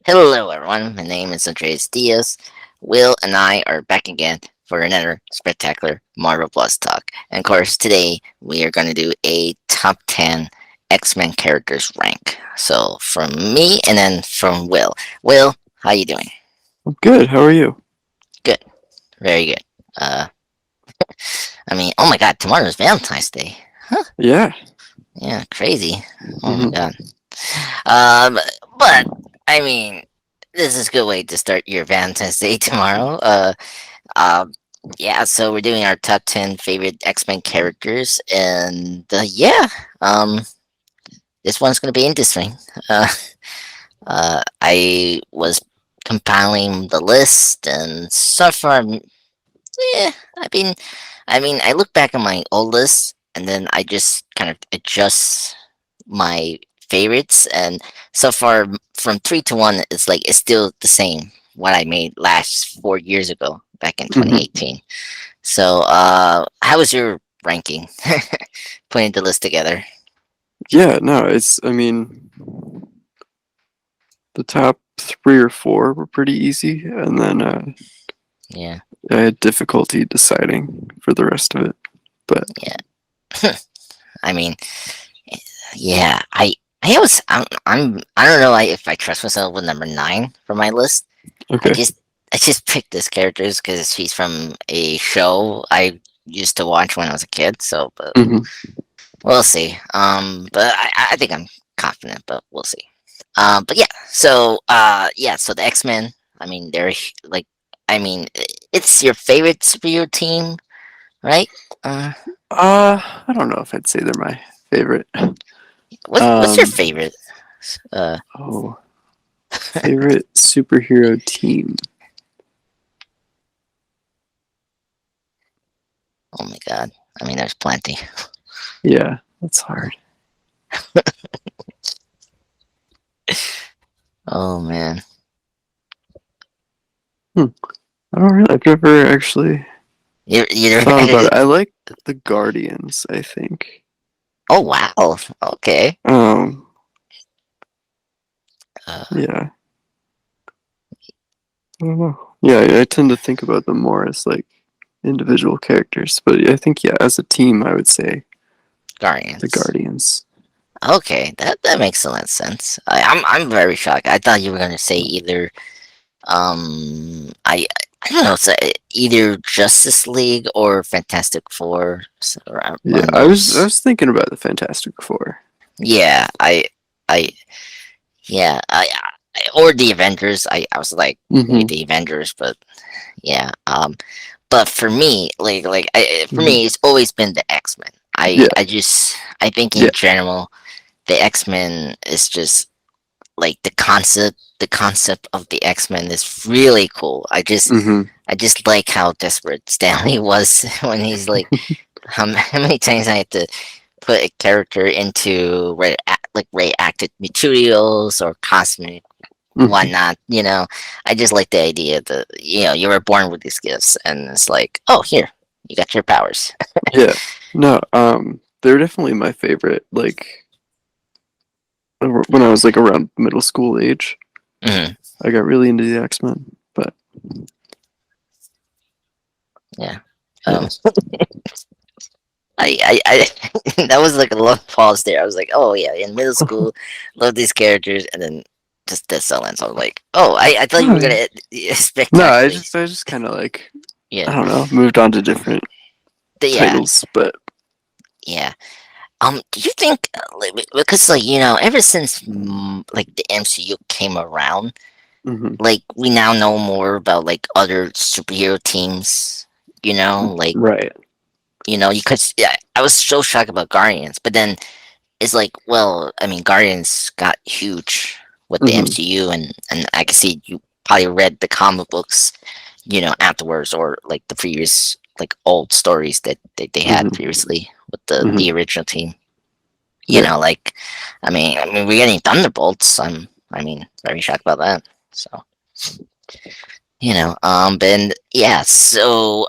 Hello, everyone. My name is Andreas Diaz. Will and I are back again for another spectacular Marvel Plus talk. And of course, today we are going to do a top 10 X-Men characters rank. So from me and then from Will. Will, how you doing? I'm good. How are you? Good. Very good. Uh, oh my God, tomorrow's Valentine's Day. Huh? Yeah. Yeah, crazy. Oh my hmm God. Um, but I mean, this is a good way to start your Valentine's Day tomorrow. Um, yeah, so we're doing our top 10 favorite X-Men characters, and this one's gonna be interesting. Uh, I was compiling the list, and so far, yeah, I look back at my old list, and then I just kind of adjust my favorites, and so far, from 3 to 1, it's still the same what I made last 4 years ago, back in hmm 2018. So, how was your ranking? Putting the list together. Yeah, no, the top three or four were pretty easy, and then Yeah, I had difficulty deciding for the rest of it. But yeah. I mean, yeah. I don't know if I trust myself with number 9 for my list. I okay. just, I just picked this character because she's from a show I used to watch when I was a kid. So, but hmm we'll see. But I think I'm confident, but we'll see. But yeah. So the X Men. I mean, they're like, it's your favorite superhero team, right? Uh, I don't know if I'd say they're my favorite. what's your Um, favorite? Uh, oh, favorite superhero team. oh my God. There's plenty. Yeah, that's hard. Oh man. Hmm. I don't really. I've never actually You're thought about it. I like the Guardians. I think. oh wow. Okay. Um, Uh, yeah. I don't know. Yeah, I tend to think about them more as like individual characters, but I think yeah, as a team, I would say the Guardians. Guardians. Okay, that makes a lot of sense. I'm very shocked. I thought you were gonna say either I don't know, so either Justice League or Fantastic Four, so around one Yeah, of I those. was thinking about the Fantastic Four. Yeah, I yeah or the Avengers. I was like maybe Mm-hmm. the Avengers, but yeah. But for me, for hmm me, it's always been the X Men. Yeah, I think in yeah. general, the X Men is just like the concept of the X-Men is really cool. Mm-hmm. I just like how desperate Stanley was when he's like how many times I had to put a character into radioactive materials or cosmic hmm whatnot, I just like the idea that you were born with these gifts and it's like, oh, here, you got your powers. Yeah. No, they're definitely my favorite. Like when I was like around middle school age, Mhm. I got really into the X-Men. But Yeah. yeah, um that was like a long pause there. I was like, oh yeah, in middle school, love these characters, and then just this silence. I was like, oh, I thought you oh were yeah. gonna No, spectacularly. I just kind of like I Yeah, don't know, moved on to different yeah, titles, but yeah. Do you think because ever since like the MCU came around, hmm like we now know more about like other superhero teams. Like right. because yeah, I was so shocked about Guardians, but then it's like, well, Guardians got huge with the hmm MCU, and I can see you probably read the comic books, afterwards, or like the previous like old stories that they had hmm previously with the hmm original team. Yeah. Like, we're getting Thunderbolts. I'm very shocked about that. So but yeah, so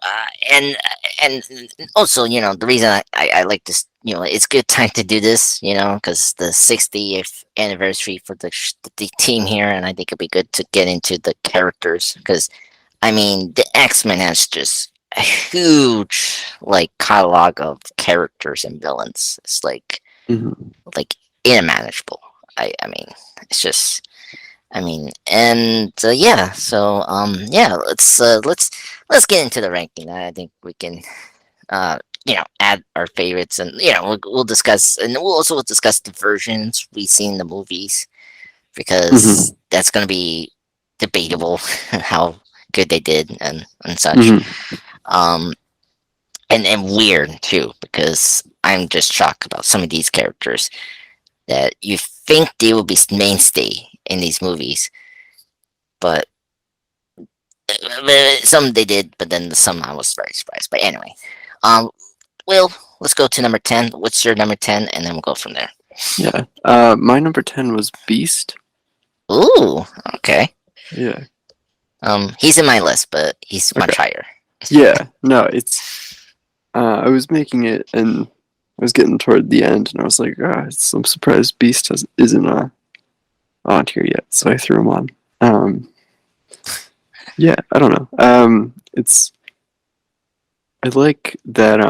and also, the reason I like this, it's good time to do this, because the 60th anniversary for the team here, and I think it'd be good to get into the characters, because I mean, the X-Men has just a huge like catalog of characters and villains. It's Hmm. like inimaginable. I mean, it's just I mean, and yeah, so yeah, let's get into the ranking. I think we can add our favorites, and we'll discuss, and we'll discuss the versions we see in the movies, because Hmm. that's gonna be debatable how good they did and such. Hmm. Um, and weird too, because I'm just shocked about some of these characters that you think they will be mainstay in these movies, but some they did, but then some I was very surprised. But anyway, um, Will, let's go to number 10. What's your number 10? And then we'll go from there. Yeah. My number 10 was Beast. Ooh, okay. Yeah. He's in my list, but he's Okay. much higher. Yeah. No, it's. I was making it, and I was getting toward the end, and I was like, I'm surprised Beast isn't on here yet, so I threw him on. Um, yeah, I don't know. It's I like that.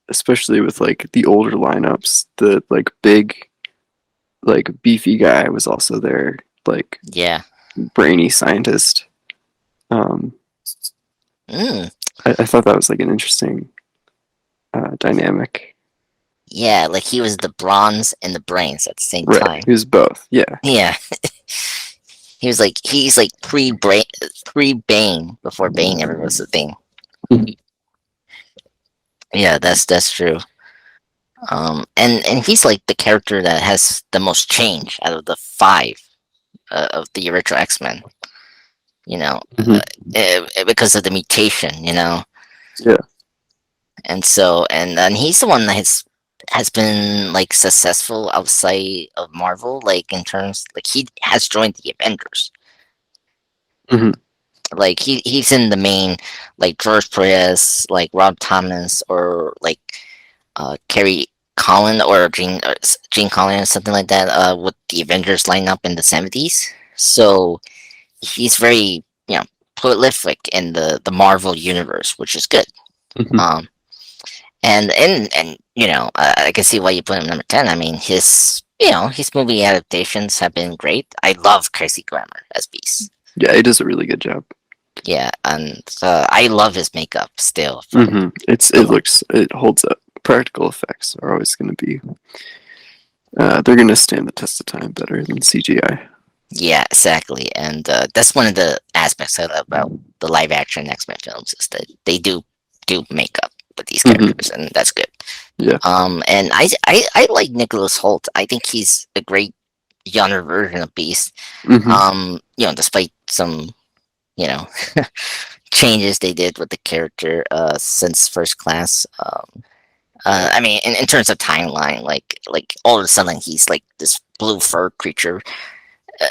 Especially with like the older lineups, the like big, like beefy guy was also there, like Yeah. brainy scientist. Um, Mm, I thought that was like an interesting dynamic. yeah, like he was the bronze and the brains at the same Right, time. he was both. Yeah. Yeah. He's like pre Bane before Bane ever was a thing. Mhm. Yeah, that's true. And he's like the character that has the most change out of the five of the original X-Men. You know, Mhm. because of the mutation. Yeah. And so and he's the one that has been like successful outside of Marvel, like in terms like he has joined the Avengers. Mhm. Like he's in the main, like George Perez, like Rob Thomas, or like Kerry Collin, or Gene Collin, or something like that, with the Avengers lineup in the 70s. So he's very, prolific in the Marvel universe, which is good. Mhm. Um, and I can see why you put him number 10. I mean, his movie adaptations have been great. I love Kelsey Grammer as Beast. Yeah, he does a really good job. Yeah, and I love his makeup still from the It holds up. Practical effects are always going to be. They're going to stand the test of time better than CGI. Yeah, exactly, and that's one of the aspects I love about the live action X-Men films, is that they do makeup with these Hmm. characters, and that's good. Yeah. And I like Nicholas Holt. I think he's a great younger version of Beast. Hmm. Despite some you know changes they did with the character since First Class. I mean, in terms of timeline, like all of a sudden he's like this blue fur creature, uh,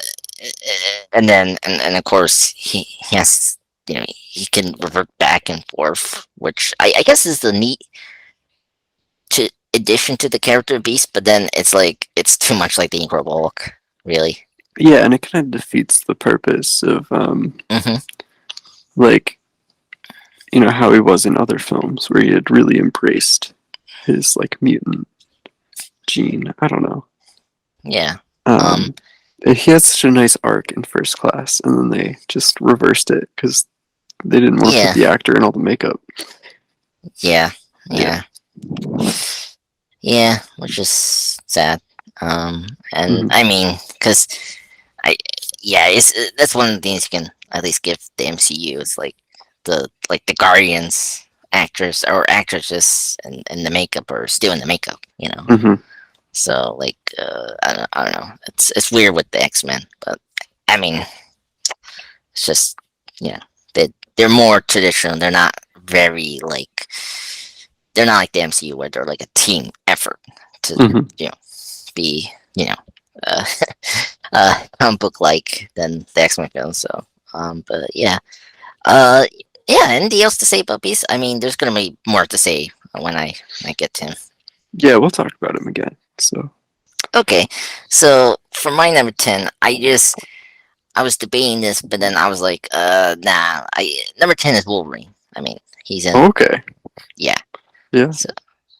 and then and of course he has, he can revert back and forth, which I guess is the neat to addition to the character Beast. But then it's like it's too much like the Incredible Hulk, really. Yeah, and it kind of defeats the purpose of Hmm. like how he was in other films where he had really embraced his like mutant gene. I don't know. Yeah. Um. Um, he had such a nice arc in First Class, and then they just reversed it because they didn't want to put Yeah. the actor in all the makeup. Yeah. Yeah. Yeah. Yeah. Which is sad. And Hmm. I mean, because I yeah, it's that's one of the things you can at least give the MCU. It's like the Guardians actors or actresses and the makeup are still in the makeup. Hmm. So like I don't know. It's weird with the X-Men, but I mean it's just they're more traditional. They're not very like they're not like the MCU where they're like a team effort to Hmm. you know be uh comic book like than the X-Men films. So But yeah. Uh, yeah. Anything else to say about Beast? I mean, there's gonna be more to say when I get to him. Yeah, we'll talk about him again. So, Okay, so for my number 10, I was debating this, but then I was like, nah. I Number 10 is Wolverine. I mean, he's in. okay. Yeah. Yeah, So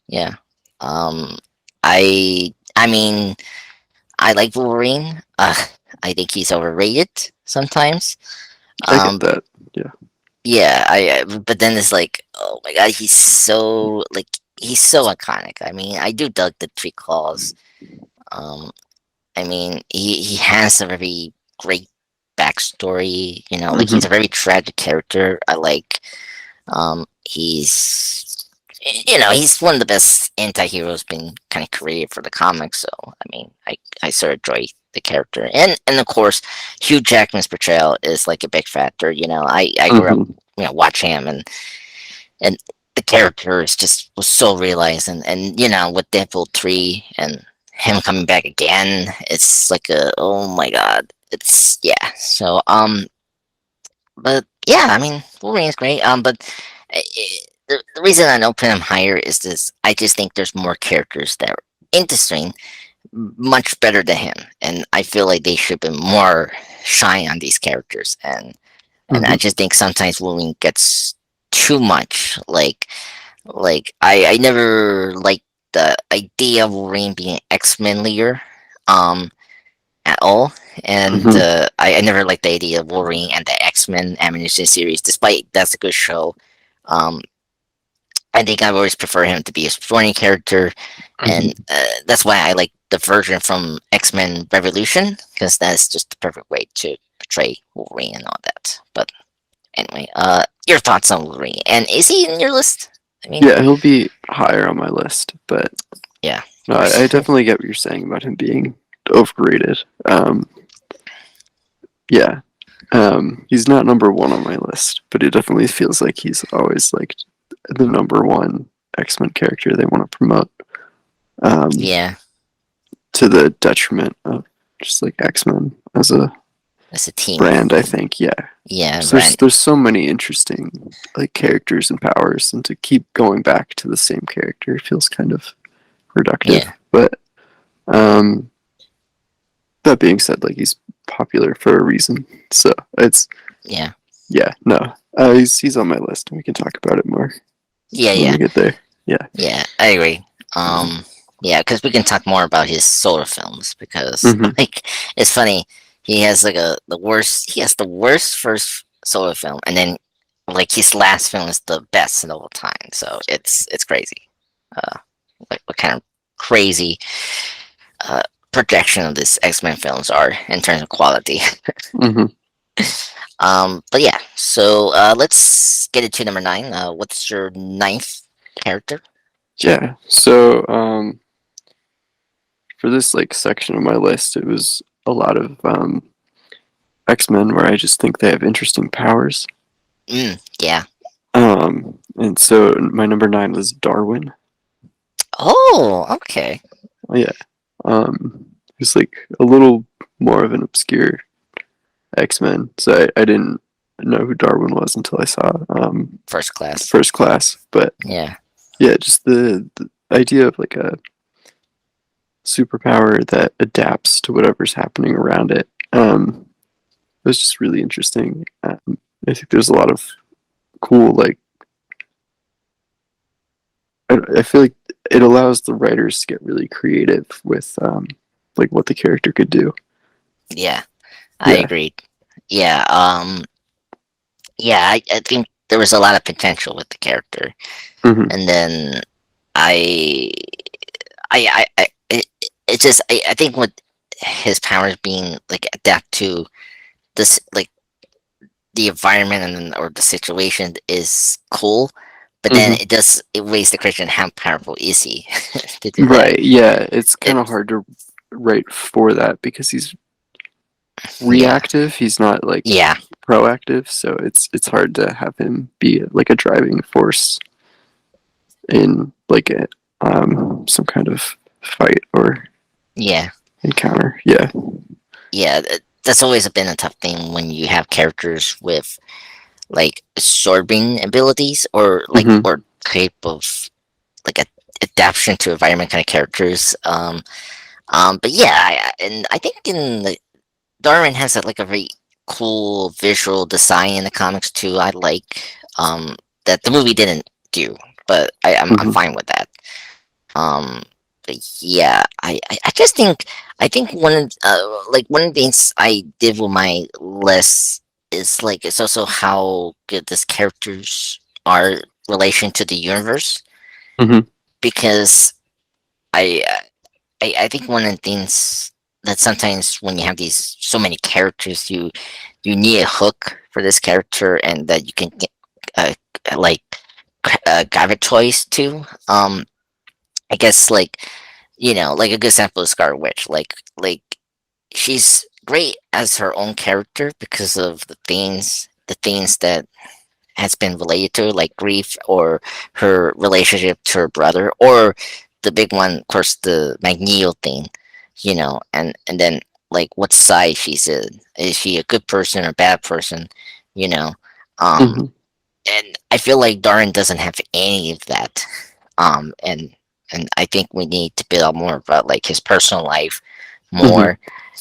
yeah. Um, I mean, I like Wolverine. I think he's overrated sometimes. I get Um, that. Yeah. yeah. But then it's like, oh my god, he's so iconic. I mean, I do dug the three claws. Um, I mean, he has a very great backstory. He's Hmm. a very tragic character. He's one of the best anti-heroes been kind of created for the comics. So I mean, I sort of enjoy the character, and of course, Hugh Jackman's portrayal is like a big factor. I grew up Hmm. watching him, and the character is just was so realized, and with Deadpool 3 and him coming back again, it's like a oh my god, it's yeah. So but yeah, I mean Wolverine is great. But the reason I don't put him higher is this: I just think there's more characters that are interesting, much better than him, and I feel like they should be more shine on these characters, and I Hmm. just think sometimes Wolverine gets too much. I never liked the idea of Wolverine being X-Men leader, um, at all, and Hmm. I never liked the idea of Wolverine and the X-Men Ammunition series, despite that's a good show. Um, I think I've always preferred him to be a supporting character, and Hmm. that's why I like the version from X-Men Revolution, because that's just the perfect way to portray Wolverine and all that. But anyway, your thoughts on Wolverine, and is he in your list? I mean, Yeah, he'll be higher on my list, but yeah, of no, course. I definitely get what you're saying about him being overrated. Yeah, he's not number one on my list, but it definitely feels like he's always like the number one X-Men character they want to promote. Um, Yeah, to the detriment of just like X-Men as a as a team. brand, I think. Yeah, Yeah, so there's right. there's so many interesting like characters and powers, and to keep going back to the same character feels kind of reductive. Yeah, But um, that being said, like he's popular for a reason, so it's yeah, yeah, no, he's on my list, and we can talk about it more yeah, when yeah, we get there. Yeah. yeah. I agree. Yeah, because we can talk more about his solo films because Hmm. like it's funny. He has like the worst. He has the worst first solo film, and then like his last film is the best of all time. So it's crazy. Uh, what kind of crazy uh, projection of this X-Men films are in terms of quality. Hmm. But yeah, so let's get it to number 9. What's your ninth character? Yeah. So for this like section of my list, it was a lot of X-Men where I just think they have interesting powers. Yeah. And so my number 9 was Darwin. Oh, okay. Oh, yeah. He's like a little more of an obscure X-Men, so I didn't know who Darwin was until I saw First class. First Class. But Yeah. yeah, just the idea of like a superpower that adapts to whatever's happening around it. It was just really interesting. I think there's a lot of cool like I feel like it allows the writers to get really creative with like what the character could do. Yeah. I Yeah. agreed. Yeah. Yeah. I think there was a lot of potential with the character, Hmm. and then I, it just, I think with his powers being like adapt to this, like the environment and then, or the situation is cool, but then Hmm. it weighs the question: how powerful is he to do that? Right. Yeah. It's It kind of hard to write for that because he's yeah, reactive. He's not like yeah, proactive, so it's hard to have him be like a driving force in like a some kind of fight or yeah, encounter. Yeah. yeah. that's always been a tough thing when you have characters with like absorbing abilities or Hmm. capable of like a adaptation to environment kind of characters. But yeah, and I think in the Darwin has like a very cool visual design in the comics too. I like that the movie didn't do, but I'm Hmm. fine with that. But yeah, I just think I think one of the things I did with my list is like it's also how good this characters are relation to the universe Hmm. because I I think one of the things that sometimes when you have these so many characters, you need a hook for this character and that you can get uh, like gravitate to. I guess like a good example is Scarlet Witch. Like she's great as her own character because of the things that has been related to her, like grief or her relationship to her brother, or the big one, of course, the Magneto thing, and then like what side she's in. Is she a good person or a bad person? You know, um, Hmm. and I feel like Darren doesn't have any of that. Um, and and I think we need to build more about like his personal life Hmm. more,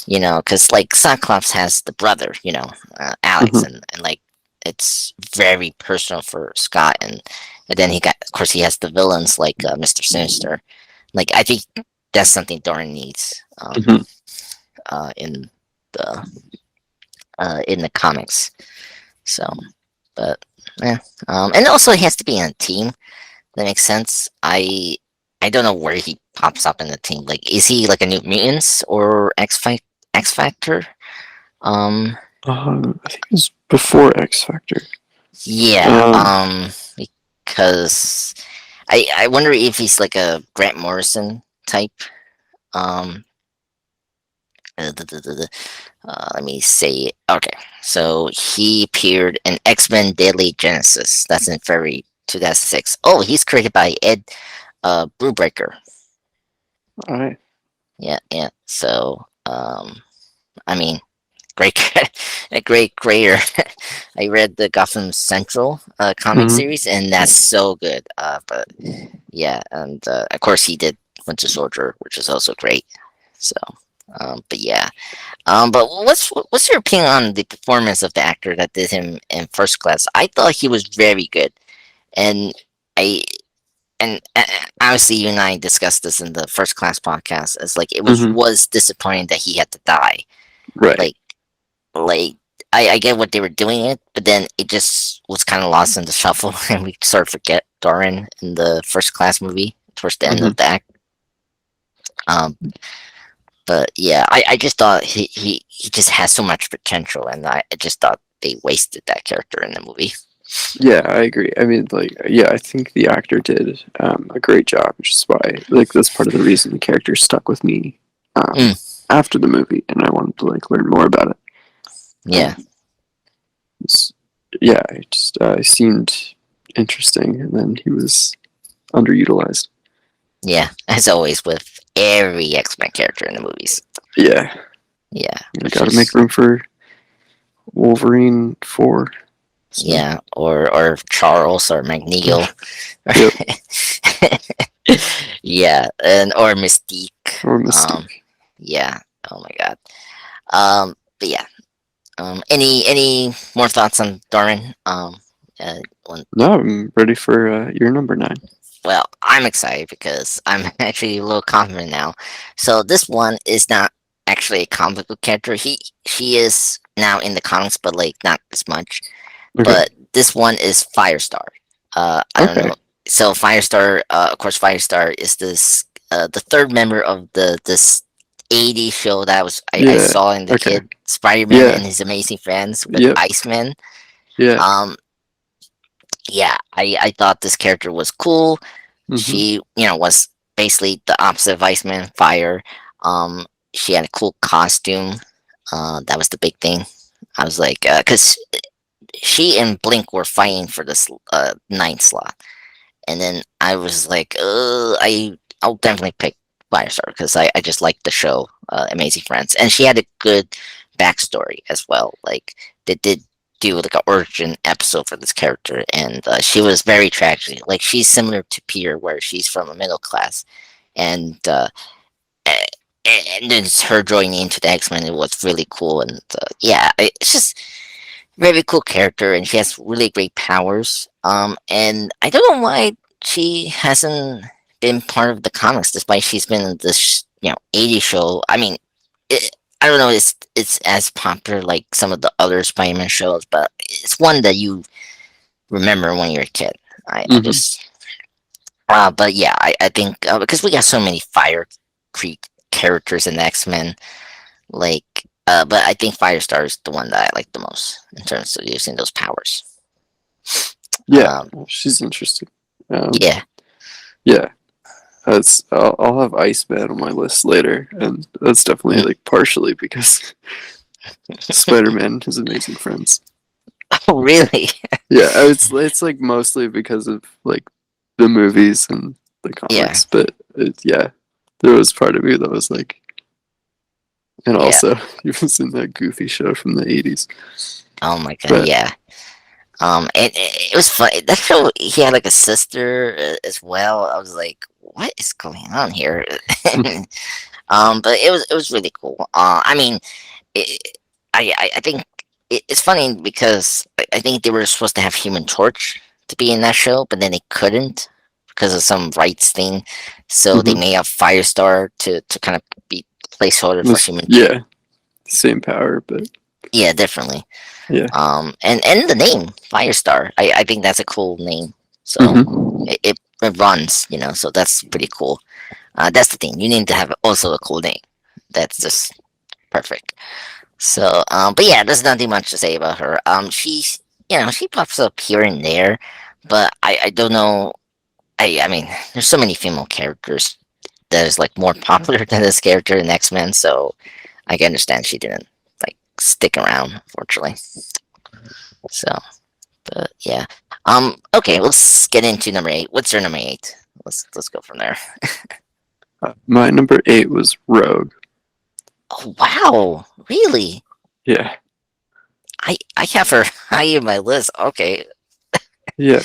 because like Cyclops has the brother, Alex, Hmm. and like it's very personal for Scott, and then of course, he has the villains like Mister Sinister. Like I think that's something Doran needs Hmm. uh, in the in the comics. So, but yeah, and also he has to be in a team. That makes sense. I don't know where he pops up in the team. Like, is he like a New Mutants or X Factor? Um, I think it was before X Factor. yeah. Um, Because I wonder if he's like a Grant Morrison type. Um, let me say. Okay, so he appeared in X Men Daily Genesis. That's in February 2006. Oh, he's created by Ed Brubaker. all right. Yeah, yeah. So, I mean, great, a great creator. I read the Gotham Central comic Hmm. series, and that's so good. But yeah, and of course he did Winter Soldier, which is also great. So, but yeah, but what's your opinion on the performance of the actor that did him in First Class? I thought he was very good, and I and obviously you and I discussed this in the First Class podcast. It's like it was Hmm. was disappointing that he had to die. Right. Like like I get what they were doing it, but then it just was kind of lost in the shuffle, and we sort of forget Doran in the First Class movie towards the end Hmm. of the act. Um, but yeah, I just thought he just has so much potential, and I just thought they wasted that character in the movie. Yeah, I agree. I mean, like, yeah, I think the actor did a great job, which is why, like, that's part of the reason the character stuck with me Mm, after the movie, and I wanted to like learn more about it. yeah, Um, it's- yeah, it just seemed interesting, and then he was underutilized. yeah, as always with every X Men character in the movies. Yeah, Yeah, you which got to make is room for Wolverine 4. So, yeah, or Charles or Magneto. yep, Yeah, and or Mystique. or Um, Mystique. yeah. Oh my god. But yeah. Any more thoughts on Darwin? Uh, one, No, I'm ready for your number 9. well, I'm excited because I'm actually a little confident now. So this one is not actually a comic book character. She is now in the comics, but like not as much. Okay. But this one is Firestar. I don't Okay. know. So Firestar, of course, Firestar is this the third member of this 80s show that I Yeah. saw in the Okay. kid Spider-Man Yeah. and his amazing friends with Yep. Iceman. Yeah. Um, yeah, I thought this character was cool. Mhm. She, was basically the opposite of Iceman, fire. She had a cool costume. That was the big thing. I was like, because she and Blink were fighting for this ninth slot, and then I was like, I'll definitely pick Firestar because I just liked the show, Amazing Friends, and she had a good backstory as well. Like they did do like an origin episode for this character, and she was very tragic. Like she's similar to Peter, where she's from a middle class, and a- and then her joining into the X Men, it was really cool. And yeah, it's just very cool character, and she has really great powers. And I don't know why she hasn't been part of the comics, despite she's been in this 80 show. I mean, I don't know. It's as popular like some of the other Spider-Man shows, but it's one that you remember when you're a kid. I Hmm. just but yeah, I think because we got so many Fire Creek characters in X-Men, like but I think Firestar is the one that I like the most in terms of using those powers. Yeah, Um, she's interesting. Um, yeah, yeah, that's I'll have Iceman on my list later, and that's definitely mm. like partially because Spider-Man has amazing friends. Oh really? Yeah, it's like mostly because of like the movies and the Yeah, comics, but yeah, there was part of me that was like, and yeah. also he was in that goofy show from the '80s. Oh my god, But yeah. And it was funny. That show, he had like a sister as well. I was like, what is going on here? But it was really cool. I mean, it, I think it's funny because I think they were supposed to have Human Torch to be in that show, but then they couldn't because of some rights thing. So they mhm. made up Firestar to kind of be placeholder for Was Human. yeah, same power, but Yeah, definitely. yeah. And the name Firestar, I think that's a cool name. So Hmm. it runs, so that's pretty cool. That's the thing. You need to have also a cool name. That's just perfect. So, but yeah, there's nothing much to say about her. She pops up here and there, but I don't know. I mean, there's so many female characters that is like more popular than this character in X Men. So I can understand she didn't like stick around, unfortunately. So, but yeah. Okay, let's get into number 8. What's your number 8? Let's go from there. My number 8 was Rogue. Oh wow, really? Yeah, I have her high in my list. Okay. yeah.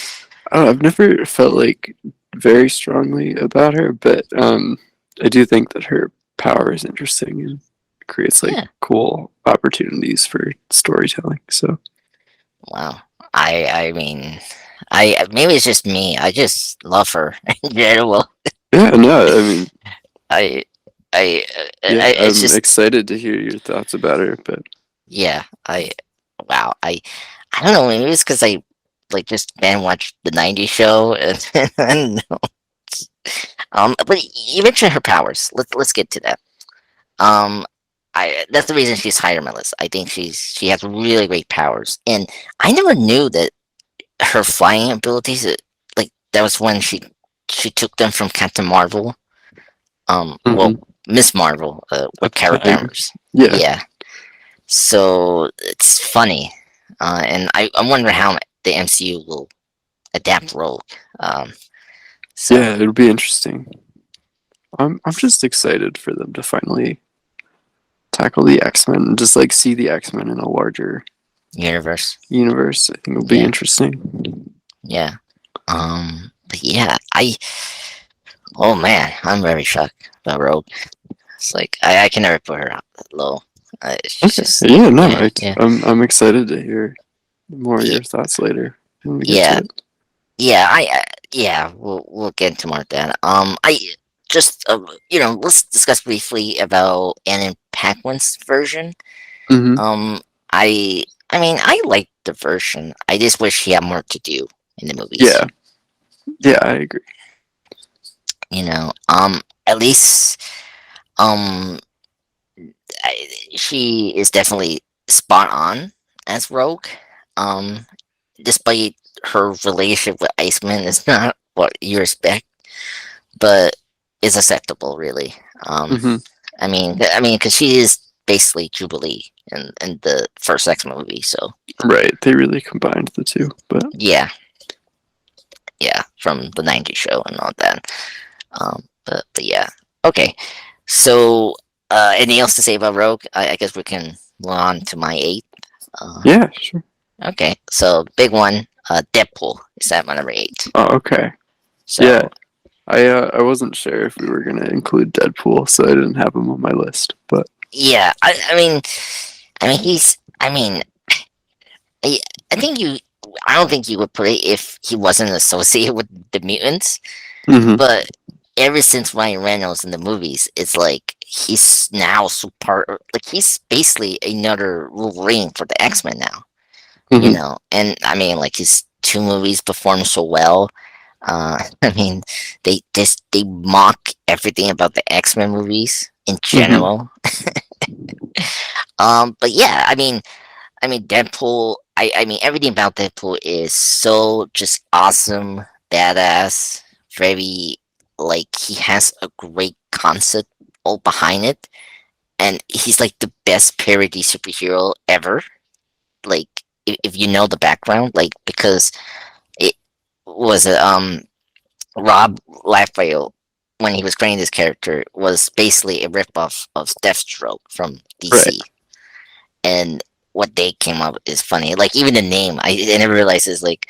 I don't know, I've never felt like very strongly about her, but I do think that her power is interesting and creates like Yeah. cool opportunities for storytelling. So Wow. I mean, I maybe it's just me. I just love her in general. yeah, no, I mean, I I, yeah, it's I'm just excited to hear your thoughts about her, but yeah. Wow. I don't know. Maybe it's because I like just fan watched the '90s show, and But you mentioned her powers. Let's get to that. Um, I That's the reason she's higher on my list. I think she has really great powers, and I never knew that her flying abilities. Like that was when she took them from Captain Marvel. Well, mhm, Miss Marvel, at with the Carol time, Danvers. yeah, Yeah. So it's funny, and I wonder how the MCU will adapt Rogue. Um, so yeah, it'll be interesting. I'm just excited for them to finally tackle the X-Men and just like see the X-Men in a larger universe. universe. I think it'll be Yeah. interesting. Yeah. But yeah, oh man, I'm very shocked about Rogue. It's like I can never put her out that low. It's Okay, just yeah, no, yeah, yeah, I'm excited to hear more of yeah, your thoughts later when we get to yeah, it. yeah. Yeah, we'll get into more of that. I just let's discuss briefly about Anna Paquin's version. Hmm. Um, I mean I like the version. I just wish he had more to do in the movies. Yeah, yeah, I agree. At least um she is definitely spot on as Rogue. Um, Despite her relationship with Iceman is not what you expect, but is acceptable, really. Um, Hmm. because she is basically Jubilee in the first X movie. So Right, they really combined the two, but yeah, yeah, from the '90s show and all that. But yeah, okay. So, anything else to say about Rogue? I guess we can. Well, on to my eighth. Uh, Yeah, sure. okay, so big one. Deadpool is at my number eight. Oh, okay. Yeah, So I wasn't sure if we were gonna include Deadpool, so I didn't have him on my list. But yeah, I mean he's. I mean, I, I think you. I don't think you would put it if he wasn't associated with the mutants. hmm But ever since Ryan Reynolds in the movies, it's like he's now super. Like he's basically another Wolverine for the X Men now. You hmm know, and I mean, like his two movies performed so well. I mean, they mock everything about the X Men movies in hmm general. But yeah, I mean, Deadpool. I mean, everything about Deadpool is so just awesome, badass. Very like he has a great concept all behind it, and he's like the best parody superhero ever. Like, if you know the background, like because it was Rob Liefeld when he was creating this character was basically a ripoff of Deathstroke from Right. DC, and what they came up with is funny. Like even the name, I never realized is like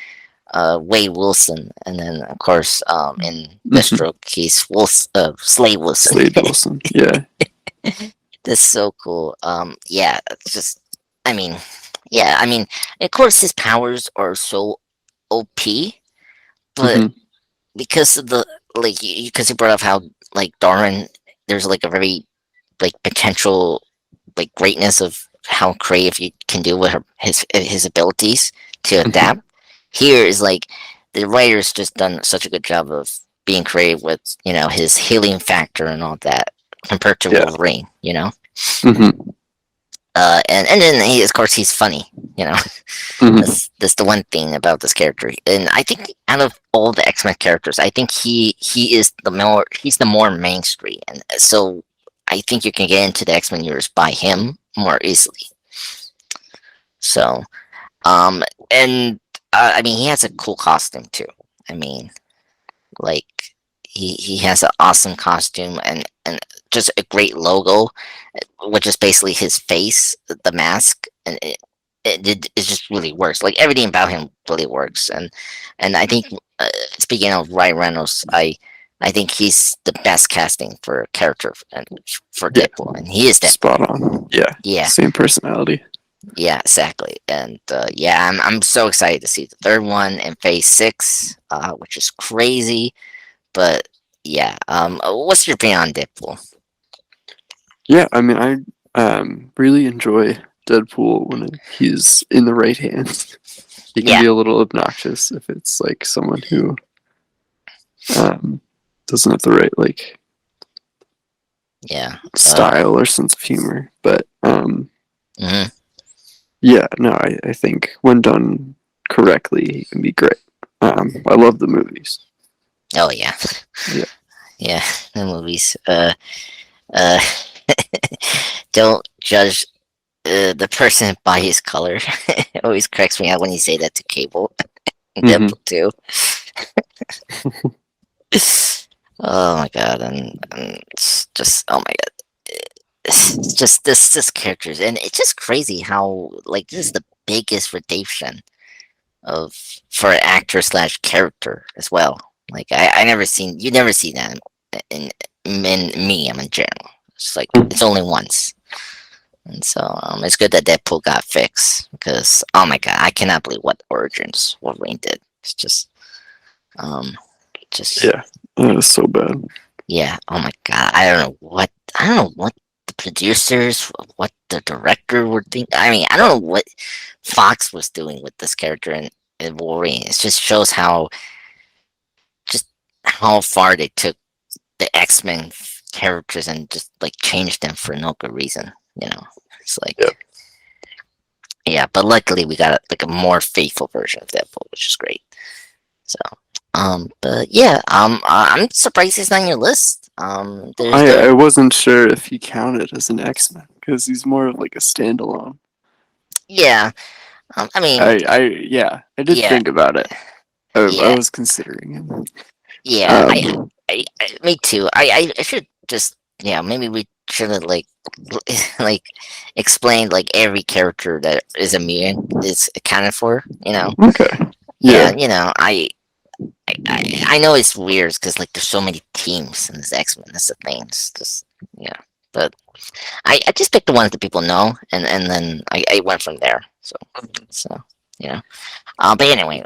Wade Wilson, and then of course in hmm Deathstroke he's Slade Wilson. Slade Wilson. Yeah. That's so cool. Yeah, it's just I mean, yeah, I mean, of course his powers are so OP, but hmm because of the like because you brought up how like Darwin, there's like a very like potential like greatness of how creative you can do with his abilities to hmm adapt. Here is like the writer's just done such a good job of being creative with his healing factor and all that compared to Yeah. Wolverine. hmm And then of course he's funny. You know, hmm that's the one thing about this character. And I think out of all the X Men characters, I think he is he's the more mainstream, and so I think you can get into the X Men universe by him more easily. So um and I mean he has a cool costume too. I mean like he has an awesome costume and just a great logo, which is basically his face, the mask, and it just really works. Like everything about him really works, and I think speaking of Ryan Reynolds, I think he's the best casting for a character for Yeah. Deadpool, and he is Spot Deadpool. on. Yeah. Yeah, Same personality. yeah, exactly. And yeah, I'm so excited to see the third one in Phase Six, which is crazy. But yeah, what's your opinion on Deadpool? Yeah. I mean, I really enjoy Deadpool when he's in the right hands. He can Yeah, be a little obnoxious if it's like someone who um, doesn't have the right like yeah. style or sense of humor. But Mhm. yeah, no, I think when done correctly, he can be great. I love the movies. Oh yeah, Yeah. yeah. The movies. Uh, don't judge the person by his color. It always cracks me out when you say that to Cable. hmm Deadpool too. Oh my god, and it's just oh my god, it's just this characters, and it's just crazy how like this is the biggest redemption of for an actor slash character as well. Like I never seen you never see that in me. I'm in general. It's like it's only once, and so it's good that Deadpool got fixed because oh my god, I cannot believe what Origins Wolverine did. It's um just Yeah. That is so bad. yeah. Oh my god, I don't know what the producers, what the director were thinking. I mean, I don't know what Fox was doing with this character in Wolverine. It just shows just how far they took the X Men characters and just like changed them for no good reason. You know, it's Yeah. like yeah. But luckily, we got like a more faithful version of Deadpool, which is great. So, but yeah, I'm surprised he's not on your list. I wasn't sure if he counted as an X-Men because he's more of like a standalone. Yeah. I mean, I yeah, I did yeah, think about it. I yeah, was considering him. yeah. Um, Me too. I should just yeah, maybe we should have like explained like every character that is a mutant is accounted for. Okay. Yeah, Yeah. I know it's weird because like there's so many teams in this X-Men. That's the thing. It's just yeah, but I just picked the ones that people know, and then I went from there. So you know. But anyway,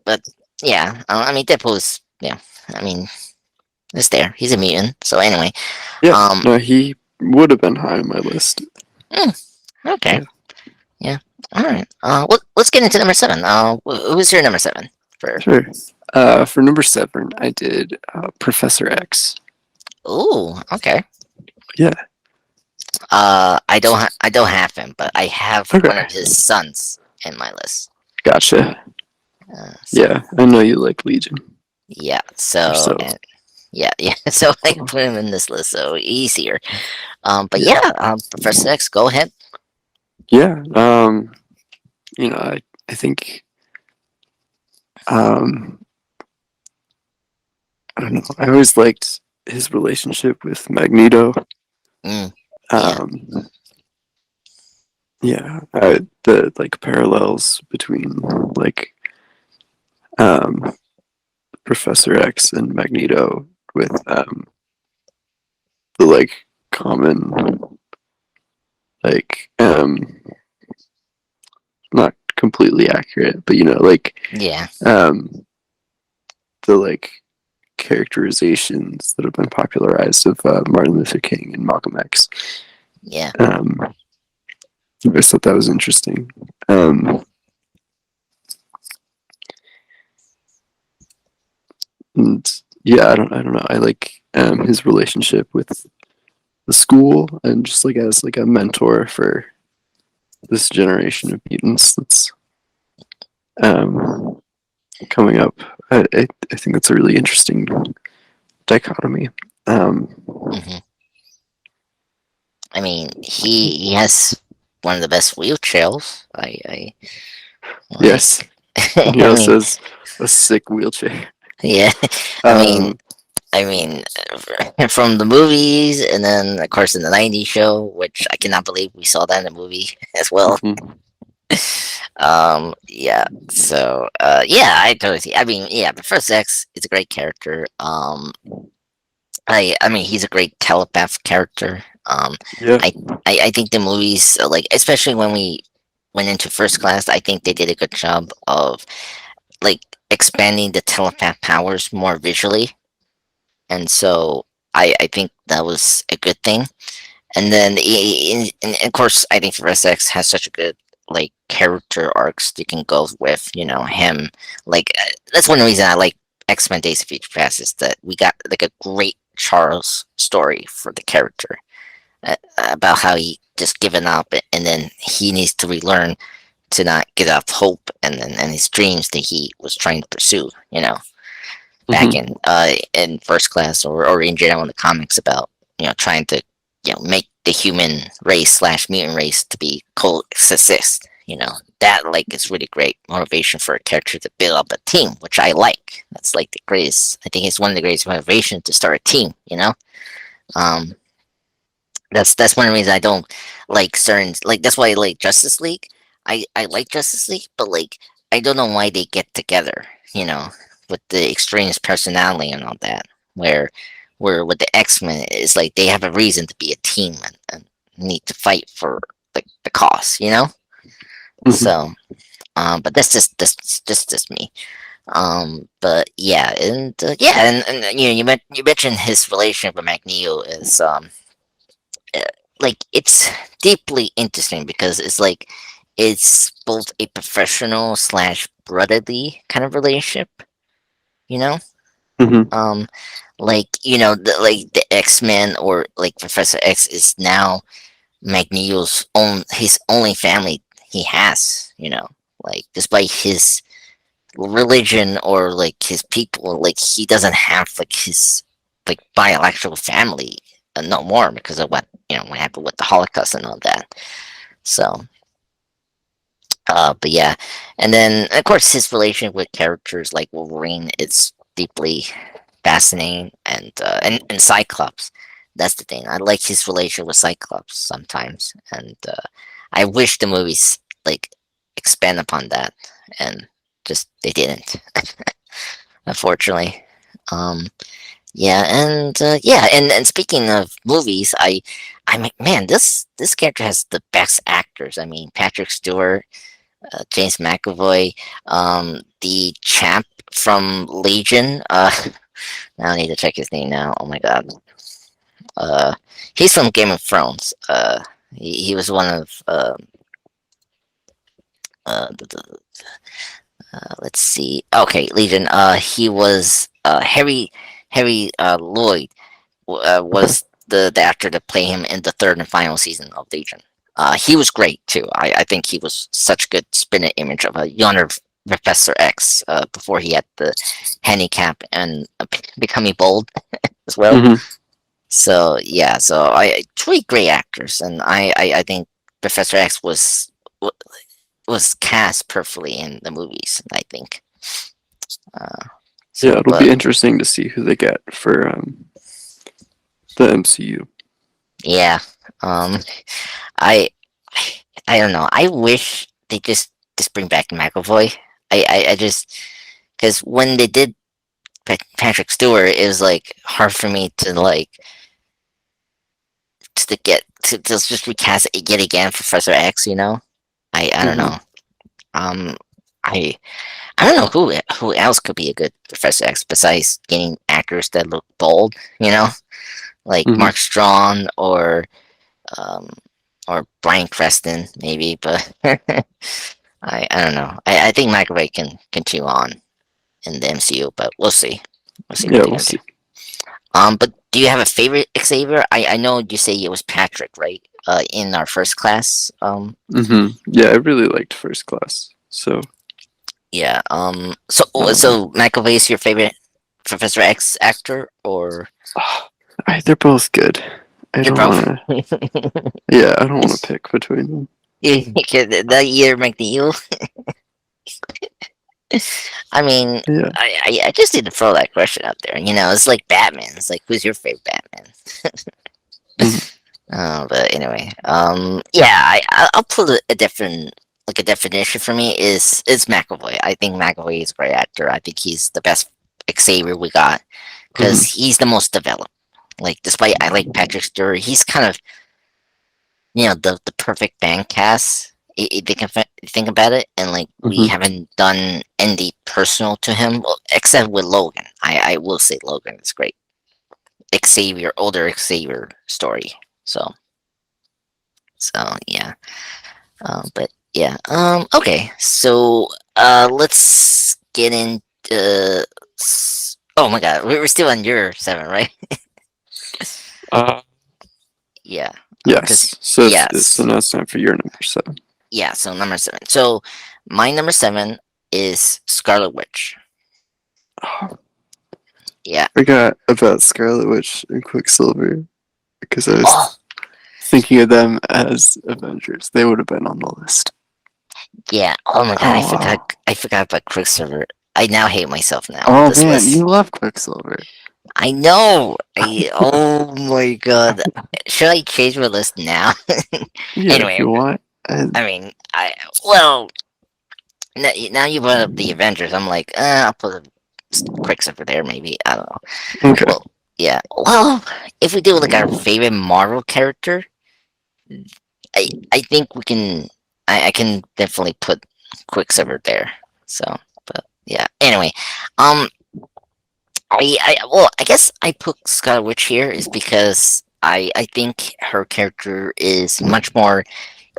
but yeah, I mean Deadpool is yeah. I mean it's there. He's a mutant. So anyway, Yeah. um, No, he would have been high on my list. mm, okay, Yeah. yeah, all right. Let's get into number seven. Who's your number seven for? Sure. For number 7, I did Professor X. Ooh, okay. Yeah. I don't have him, but I have one of Okay. his sons in my list. Gotcha. So Yeah. I know you like Legion. yeah, Or so so. and yeah, yeah. So I put him in this list so easier. But Yeah. yeah, Professor X, go ahead. Yeah. I think um I don't know. I always liked his relationship with Magneto. Mm, yeah, Um yeah, the like parallels between like um Professor X and Magneto with the like common like not completely accurate, but like yeah, um the like characterizations that have been popularized of Martin Luther King and Malcolm X. yeah, Um, I just thought that was interesting. Um, and yeah, I don't know. I like his relationship with the school and just like as like a mentor for this generation of mutants that's um, coming up. I think that's a really interesting dichotomy. Um, hmm I mean, he has one of the best wheelchairs. I yes, like. and he I also mean, has a sick wheelchair. yeah. I mean, Um, I mean, from the movies, and then of course in the '90s show, which I cannot believe we saw that in the movie as well. mhm. Yeah. So, yeah, I totally see. I mean, yeah, Professor X is a great character. I mean, he's a great telepath character. Yeah. I, I think the movies, like, especially when we went into First Class, I think they did a good job of like expanding the telepath powers more visually, and so I think that was a good thing. And then, and of course, I think Professor X has such a good like character arcs you can go with. Him. Like that's one reason I like X-Men: Days of Future Past is that we got like a great Charles story for the character about how he just given up and then he needs to relearn to not get up hope and his dreams that he was trying to pursue. Back Hmm. in First Class or in general in the comics about trying to make the human race slash mutant race to be coexist. That like is really great motivation for a character to build up a team, which I like. That's like the greatest. I think it's one of the greatest motivations to start a team. Um, that's one of the reasons I don't like certain like that's why I like Justice League. I like Justice League, but like I don't know why they get together, with the extraneous personality and all that. Where with the X-Men it's like they have a reason to be a team and need to fight for the cause. Hmm. So but that's just me. But yeah, and yeah, and you mentioned his relationship with Magneto is uh, like it's deeply interesting because it's like it's both a professional slash brotherly kind of relationship, you know. Hmm. Um, like the X Men or like Professor X is now Magneto's his only family he has, like despite his religion or like his people, like he doesn't have like his like biological family no more because of what happened with the Holocaust and all that. So, but yeah, and then of course his relationship with characters like Wolverine is deeply fascinating, and Cyclops. That's the thing. I like his relationship with Cyclops sometimes, and I wish the movies like expand upon that, and just they didn't, unfortunately. Um, yeah, and and speaking of movies, I mean, man, this character has the best actors. I mean, Patrick Stewart, James McAvoy, the champ from Legion. Now I need to check his name now. Oh my god. Uh, he's from Game of Thrones. He was one of the let's see. Okay, Legion. He was Harry Lloyd Okay. was the actor to play him in the third and final season of Legion. He was great too. I think he was such a good spin image of a younger Professor X before he had the handicap and becoming bold as well. Hmm. So yeah, so I three great actors, and I think Professor X was cast perfectly in the movies. I think. Uh, Yeah, so, it'll be but interesting to see who they get for the MCU. yeah, um, I I don't know. I wish they just bring back McAvoy. I just because when they did Patrick Stewart, it was like hard for me to to just recast it yet again for Professor X. You know, I don't Hmm. know. Um, I I don't know who else could be a good Professor X besides getting actors that look bold. You know, like Hmm. Mark Strong um or Bryan Creston maybe, but I don't know. I think McAvoy can continue on in the MCU, but we'll see. We'll see what Yeah, they're we'll gonna do. see. But do you have a favorite Xavier? I know you say it was Patrick, right? In our first class. Yeah, I really liked First Class. So Yeah. So McAvoy is your favorite Professor X actor, or they're both good. I they're don't want both? to. Yeah, I don't want to pick between them. The year McNeil. I mean, Yeah. I just need to throw that question out there. You know, it's like Batman. It's like, who's your favorite Batman? Mhm. But anyway, yeah, I'll put a different like a definition for me is McAvoy. I think McAvoy is a great actor. I think he's the best Xavier we got because Mhm. he's the most developed. Like, despite I like Patrick Stewart, he's kind of the perfect band cast. Think about it, and like we Mhm. haven't done anything personal to him, well, except with Logan. I will say Logan is great. Xavier, older Xavier story. So yeah. But yeah. Okay. So let's get into. Oh my God, we were still on your seven, right? Uh, Yeah. Because yes. So so yes, now it's time for your number seven. yeah. So number seven. So my number seven is Scarlet Witch. Oh, Yeah. forgot about Scarlet Witch and Quicksilver because I Oh was thinking of them as Avengers. They would have been on the list. yeah. Oh my God, Oh wow. I forgot about Quicksilver. I now hate myself now with Oh this man, you list. love Quicksilver. I know. Oh my God. Should I change my list now? Yeah, if Anyway, you want. And I mean, well, now you brought up the Avengers. I'm like, I'll put a Quicksilver there, maybe. I don't know. okay. Well, yeah. Well, if we do like our favorite Marvel character, I think we can. I can definitely put Quicksilver there. So, but yeah. Anyway, um, I guess I put Scarlet Witch here is because I think her character is much more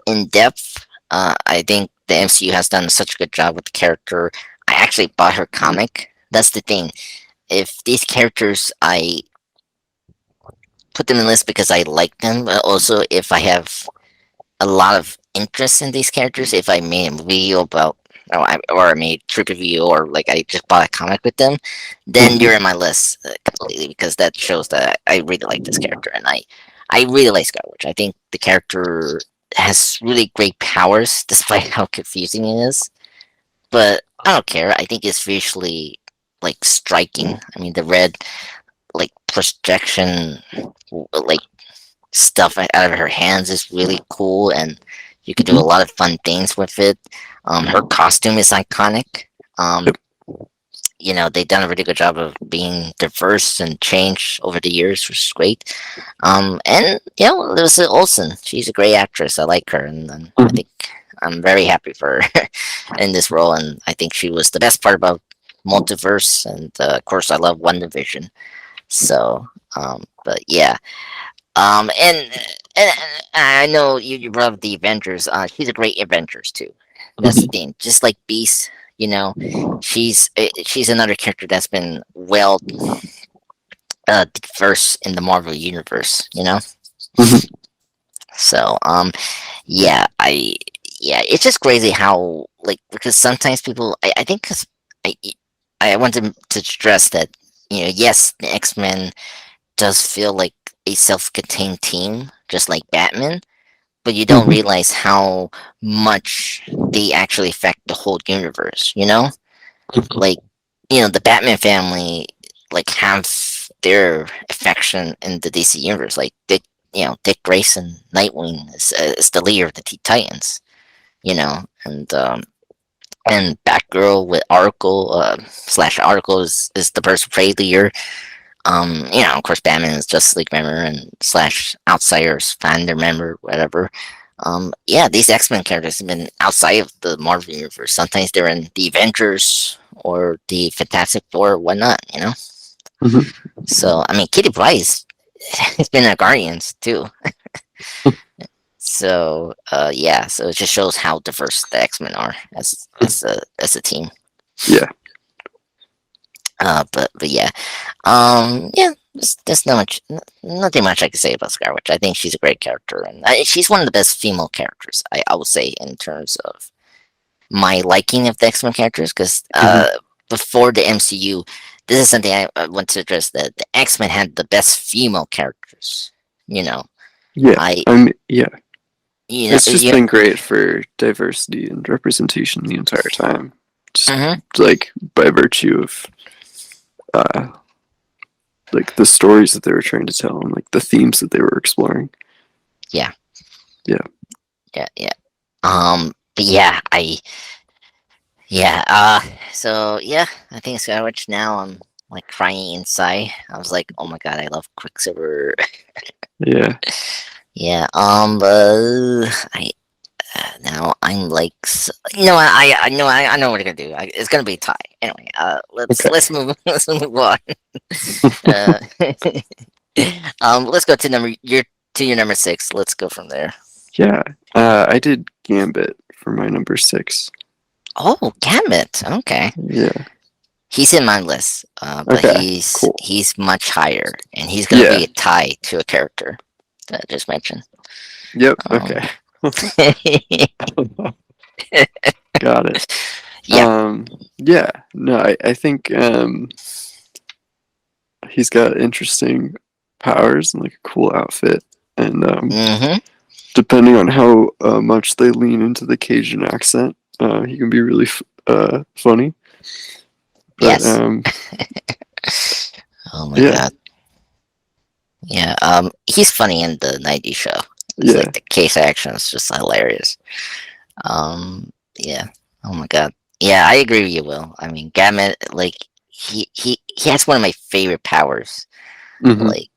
in depth. I think the MCU has done such a good job with the character. I actually bought her comic. That's the thing. If these characters, I put them in the list because I like them, but also if I have a lot of interest in these characters, if I made a video about, or I made a trip review, or like I just bought a comic with them, then Mhm. you're in my list completely because that shows that I really like this character, and I really like Scarlet Witch. I think the character has really great powers, despite how confusing it is. But I don't care. I think it's visually like striking. I mean, the red like projection, like stuff out of her hands is really cool, and you could do a Hmm. lot of fun things with it. Her costume is iconic. Um, Yep. they've done a really good job of being diverse and changed over the years, which is great. And Elizabeth Olsen, she's a great actress. I like her, and I Hmm. think I'm very happy for her in this role. And I think she was the best part about multiverse, and of course, I love One Division. So, but yeah, and I know you brought up the Avengers. She's a great Avengers too. That's the Hmm. thing. Just like Beast, she's another character that's been well diverse in the Marvel universe. Hmm. So yeah, it's just crazy how, like, because sometimes people, I think, because I I want to stress that, yes, the X-Men does feel like a self-contained team, just like Batman, but you don't Hmm. realize how much they actually affect the whole universe. Like, the Batman family, like, have their affection in the DC universe. Like, Dick Grayson, Nightwing is the leader of the Titans. And Batgirl with Oracle, slash Oracle is the first Prey leader. Of course, Batman is Justice League member and slash Outsiders founder member, whatever. Yeah, these X-Men characters have been outside of the Marvel universe. Sometimes they're in the Avengers or the Fantastic Four or whatnot. Hmm. So, I mean, Kitty Pryde has been in Guardians too. So, yeah, so it just shows how diverse the X-Men are as a team. Yeah. But yeah, yeah, there's nothing much I can say about Scarlet Witch. I think she's a great character, and she's one of the best female characters. I would say, in terms of my liking of the X Men characters, because Hmm. before the MCU, this is something I want to address, that the X Men had the best female characters. You know, Yeah. I Yeah. you know It's just you. been great for diversity and representation the entire time. Just Mhm. like by virtue of uh like the stories that they were trying to tell and like the themes that they were exploring. Yeah, Yeah. yeah. But yeah, so yeah, I think Scarlet Witch now. I'm like crying inside. I was like, oh my god, I love Quicksilver. Yeah. Yeah. I now I'm like, I know, I know what I'm gonna do. It's gonna be a tie. Anyway, let's Okay. let's move let's move on. Uh, let's go to your number six. Let's go from there. Yeah. I did Gambit for my number 6. Oh, Gambit. Okay. Yeah. He's in my list, but Okay. he's Cool. he's much higher, and he's gonna Yeah. be a tie to a character that I just mentioned. Yep. Um, Okay. Got it. yeah. Yeah. No, I think he's got interesting powers and like a cool outfit, and Mm-hmm. depending on how much they lean into the Cajun accent, he can be really funny. But Yes. Oh my yeah, god. Yeah. He's funny in the '90s show. It's yeah, like the case action is just hilarious. Yeah. Oh my god. Yeah, I agree with you, Will. I mean, Gambit, like, he has one of my favorite powers, hmm, like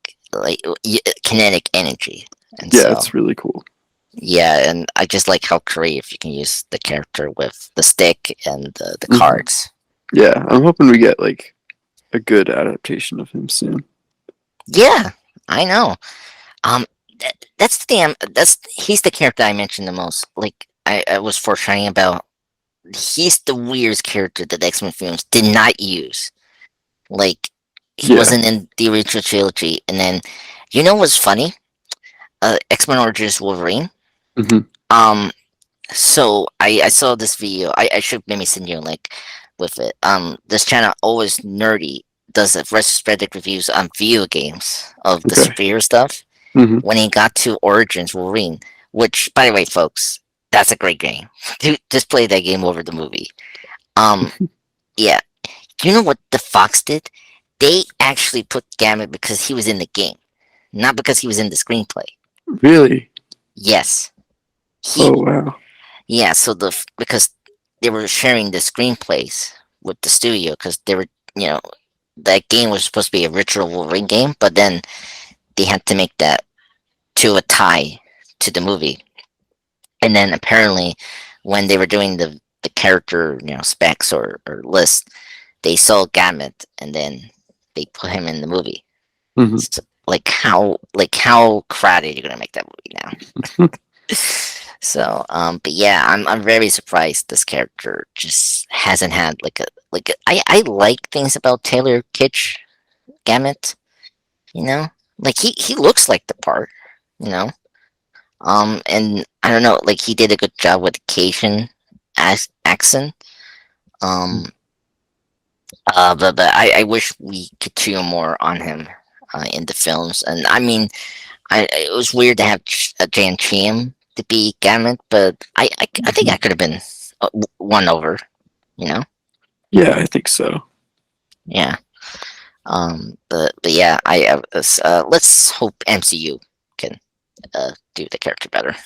kinetic energy, and yeah, so. it's really cool. Yeah, and I just like how creative you can use the character with the stick and the Hmm. cards. Yeah, I'm hoping we get like a good adaptation of him soon. Yeah, I know. That's the thing. He's the character I mentioned the most. Like, I was foreshadowing about. He's the weirdest character that the X Men films did not use. Like, he Yeah. wasn't in the original trilogy, and then, what's funny? X Men Origins Wolverine. Hmm. Um, So I saw this video. I should maybe send you a link with it. This channel, Always Nerdy, does a retrospective reviews on video games of the Okay. superhero stuff. Hmm. When he got to Origins Wolverine, which, by the way, folks, that's a great game. Just play that game over the movie. Um, yeah. Do you know what the Fox did? They actually put Gambit because he was in the game, not because he was in the screenplay. Really? Yes, he. Oh wow. Yeah, so because they were sharing the screenplays with the studio because they were, you know, that game was supposed to be a virtual Wolverine game, but then they had to make that to a tie to the movie. And then apparently, when they were doing the character, specs or list, they saw Gambit, and then they put him in the movie. Hmm. So, like how crowded are you gonna make that movie now? So, but yeah, I'm very surprised this character just hasn't had I like things about Taylor Kitsch Gambit, you know, like he looks like the part, you know, and I don't know, like he did a good job with Cajun accent, um, but I wish we could cheer more on him, in the films, and I mean, it was weird to have Jan Chiem to be Gambit, but I think I could have been won over, you know. Yeah, I think so. Yeah. But yeah, let's hope MCU can do the character better.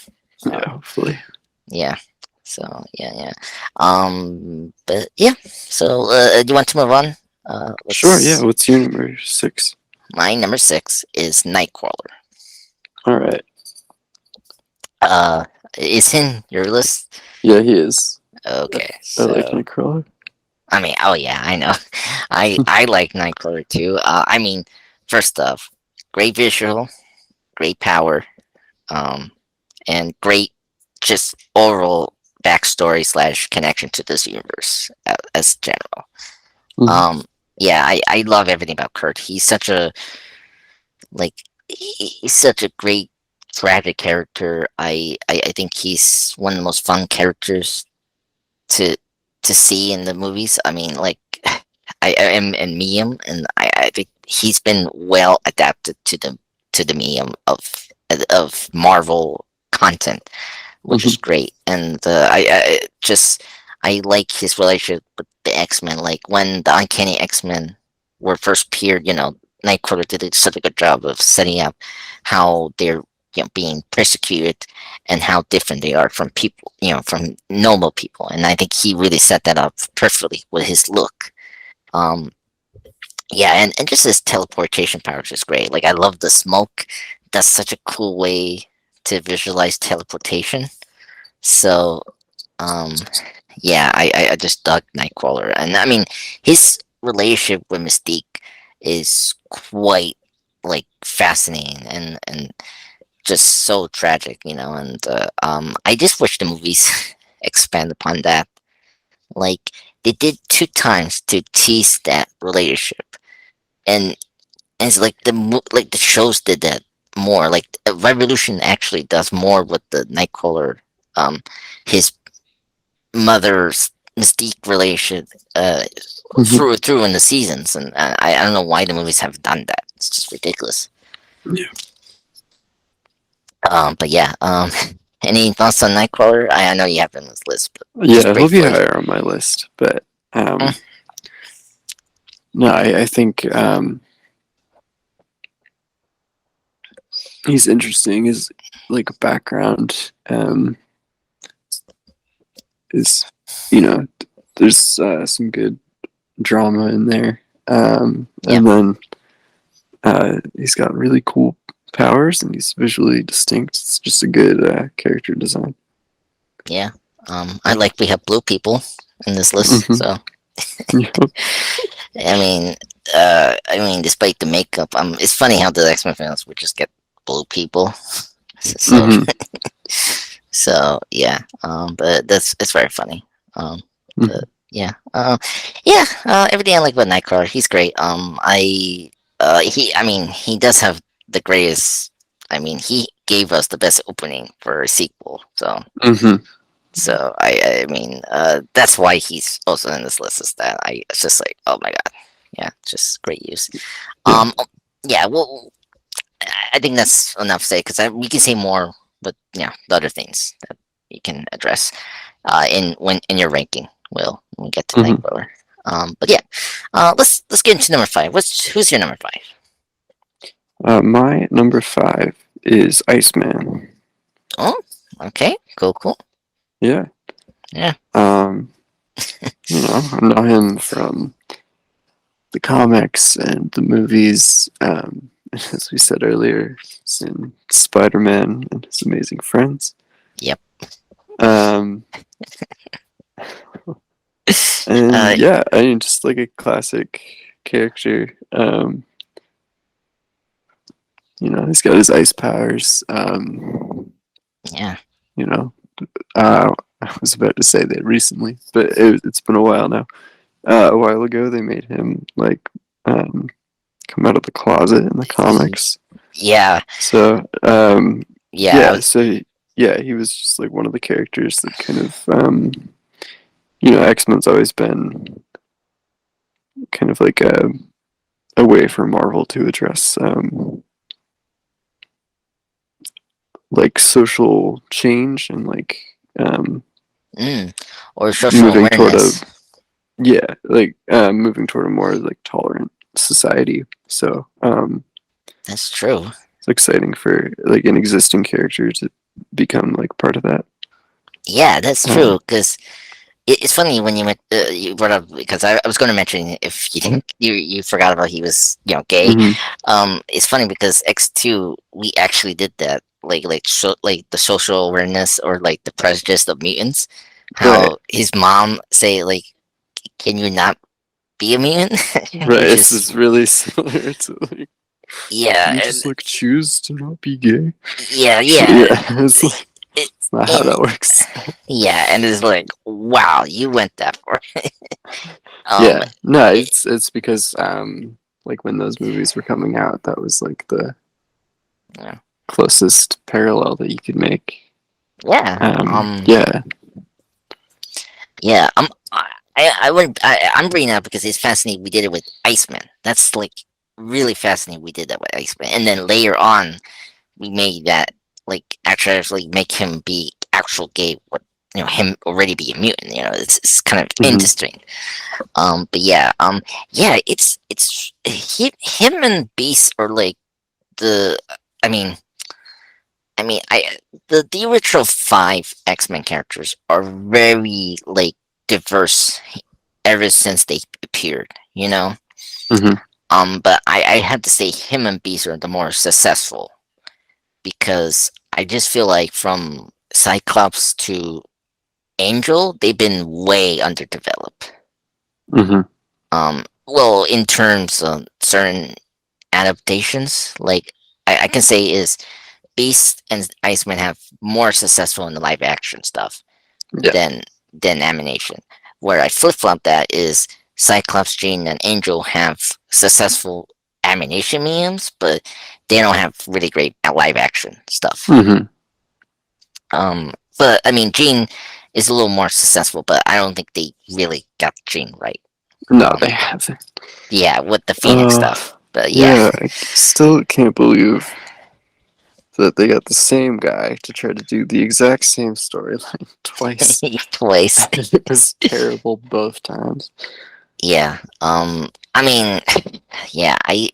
Yeah, Um, hopefully. yeah. So yeah, yeah. But yeah. So do you want to move on? Sure. Yeah. Let's. What's your number 6? My number 6 is Nightcrawler. All right. Uh, is in your list? Yeah, he is. Okay, I like so Nightcrawler. I mean, oh yeah, I know. I like Nightcrawler too. I mean, first off, great visual, great power, um, and great just overall backstory slash connection to this universe, as general. Hmm. Um, yeah, I love everything about Kurt. Like he's such a great tragic character. I think he's one of the most fun characters to to see in the movies. I mean, like I am in meme, and I think he's been well adapted to the medium of Marvel content, which Hmm. is great. And I like his relationship with the X Men. Like when the Uncanny X Men were first appeared, Nightcrawler did such a good job of setting up how they're being persecuted and how different they are from people, from normal people. And I think he really set that up perfectly with his look. Um, yeah, and just his teleportation powers is great. Like I love the smoke. That's such a cool way to visualize teleportation. So, um, yeah, I just dug Nightcrawler, and I mean his relationship with Mystique is quite like fascinating and just so tragic, and I just wish the movies expand upon that. Like they did two times to tease that relationship, and it's like like the shows did that more. Like Revolution actually does more with the Nightcrawler, his mother's Mystique relation, Hmm. through in the seasons, and I don't know why the movies have done that. It's just ridiculous. Yeah. But yeah, any thoughts on Nightcrawler? I know you have it on this list, but just Yeah, he'll be briefly. higher on my list, but Mm, no, I think he's interesting. His like background is, there's some good drama in there, yeah, and then he's got really cool powers, and he's visually distinct. It's just a good character design. yeah. I like we have blue people in this list, Hmm. so Yep. despite the makeup, it's funny how the X Men fans would just get blue people. So, Hmm. so yeah. But it's very funny. Um, Hmm. but yeah, yeah. Everything I like about Nightcrawler, he's great. I mean, he does have the greatest. I mean, he gave us the best opening for a sequel. Hmm. I mean, that's why he's also in this list. Is that it's just like, oh my god, yeah, just great use. Yeah. Oh, yeah, well, I think that's enough to say because we can say more, but yeah, the other things that you can address in your ranking. Will when we get to Hmm. Nightcrawler. But yeah, let's let's get into number five. Who's your number five? My number five is Iceman. Oh, okay, cool. Yeah. Yeah, Um, I know him from the comics and the movies. As we said earlier, he's in Spider-Man and His Amazing Friends. yep. Um, and Uh, yeah, I mean, just like a classic character. He's got his ice powers. yeah. You know, I was about to say that recently, but it's been a while now. A while ago, they made him like um, come out of the closet in the comics. Yeah, So yeah, yeah, yeah, he was just like one of the characters that kind of X Men's always been kind of like a way for Marvel to address like social change and like um, mm, or social moving toward a awareness. yeah, like moving toward a more like tolerant society. So That's true. it's exciting for like an existing character to become like part of that. Yeah, that's Um, true. Because it's funny when you brought up because I was going to mention if you didn't you forgot about he was gay. mhm. It's funny because X2 we actually did that like the social awareness or like the prejudice of mutants. Right, How his mom say like, "Can you not be a mutant?" right. Which It's is really similar to like, can yeah, you and just like choose to not be gay? yeah. Yeah, it's like It, it's not how and that works. yeah, and it's like, wow, you went that far. Um, Yeah, no, it, it's because like when those movies were coming out, that was like the yeah, closest parallel that you could make. yeah, Yeah. yeah. I would, I'm bringing it up because it's fascinating. We did it with Iceman. That's like really fascinating. We did that with Iceman, and then later on, we made that like actually make him be actual gay. What him already be a mutant. It's kind of Hmm. interesting. But yeah, it's him and Beast are like the. I mean, I the original five X-Men characters are very like diverse ever since they appeared. Hmm. But I have to say him and Beast are the more successful because I just feel like from Cyclops to Angel, they've been way underdeveloped. Hmm. Well, in terms of certain adaptations, like I can say is Beast and Iceman have more successful in the live action stuff Yeah. than animation. Where I flip flop that is Cyclops, Jean, and Angel have successful animation mediums, but they don't have really great live action stuff. Hmm. But I mean, Jean is a little more successful, but I don't think they really got Jean right. No, they Um, haven't. yeah, with the Phoenix Uh, stuff, but yeah, yeah, I still can't believe that they got the same guy to try to do the exact same storyline twice. twice. It was terrible both times. Yeah. I mean, yeah. I,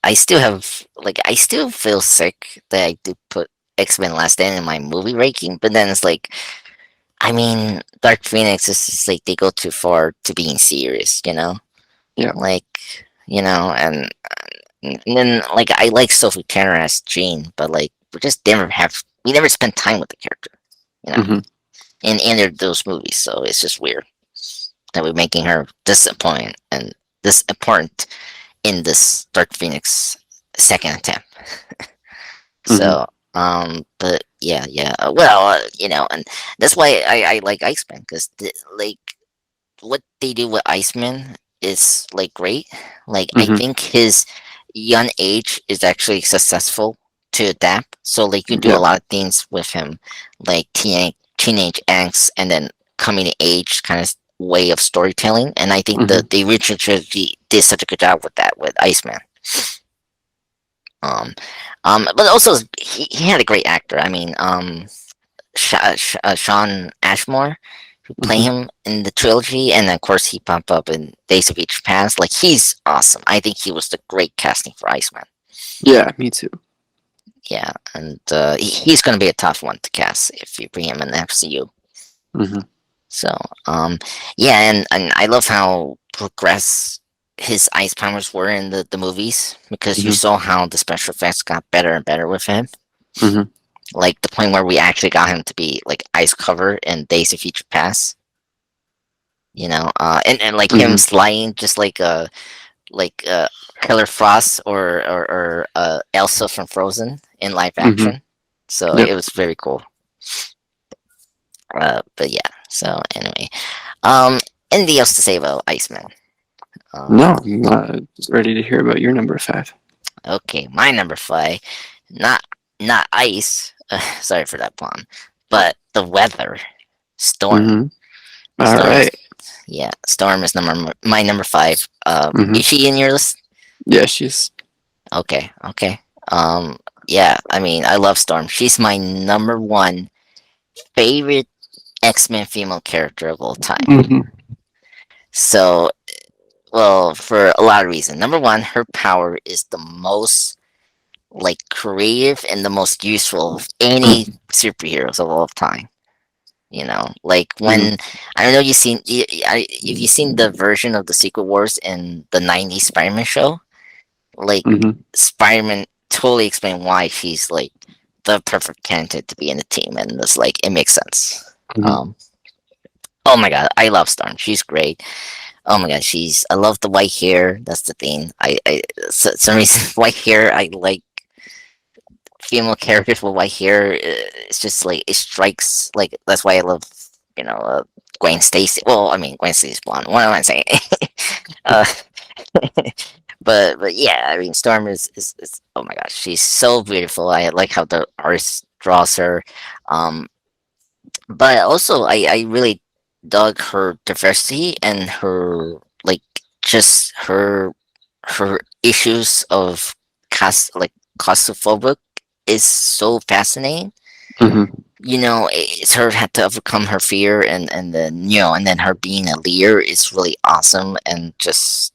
I still have like I still feel sick that I did put X-Men Last Stand in my movie ranking, but then it's like, I mean, Dark Phoenix is just like they go too far to being serious. Yeah. Like, and then like I like Sophie Turner as Jean, but like we never spent time with the character, you know, Hmm. in those movies, so it's just weird that we're making her this important and this important in this Dark Phoenix second attempt. Hmm. So, but yeah. Well, and that's why I like Iceman because like what they do with Iceman is like great. Like I Hmm. think his young age is actually successful to adapt. So like you do a Yeah. lot of things with him, like teenage angst, and then coming to age kind of way of storytelling. And I think Hmm. the original trilogy did such a good job with that with Iceman. Um, but also he had a great actor. I mean, Sean Ashmore, play Hmm. him in the trilogy, and of course he popped up in Days of Future Past. Like he's awesome. I think he was the great casting for Iceman. Yeah, me too. Yeah, and he's going to be a tough one to cast if you bring him in the MCU. Hmm. So, yeah, and I love how progressed his ice powers were in the movies because you Hmm. saw how the special effects got better and better with him. Hmm. Like the point where we actually got him to be like ice covered in Days of Future Past. And like him Hmm. sliding just like Killer Frost or Elsa from Frozen in live Hmm. action. So Yep. it was very cool. But yeah. So anyway, anything else to say about Iceman? No, Um, I'm ready to hear about your number five. okay, my number five, not not ice. Sorry for that pun, but the weather, storm. Hmm. All Storm is right. yeah, storm is my number five. Hmm. Is she in your list? Yeah, she's. Okay, okay. Um, yeah, I mean, I love Storm. She's my number one favorite X-Men female character of all time. Hmm. So, well, for a lot of reasons. Number one, her power is the most like creative and the most useful of any superheroes of all time. Like Hmm. when I don't know you seen if you seen the version of the Secret Wars in the '90s Spider-Man show, like Hmm. Spider-Man totally explained why she's like the perfect candidate to be in the team, and it's like it makes sense. Hmm. Um, oh my god, I love Storm. She's great. Oh my god, I love the white hair. That's the thing. Some reason white hair. I like female characters with white hair. It's just like it strikes. Like that's why I love you know uh, Gwen Stacy. Well, I mean Gwen Stacy's blonde. What am I saying? uh, but yeah, I mean Storm is oh my gosh, she's so beautiful. I like how the artist draws her. Um, but also I really dug her diversity and her like just her issues of claustrophobic is so fascinating. Hmm. It's her had to overcome her fear, and then her being a leader is really awesome, and just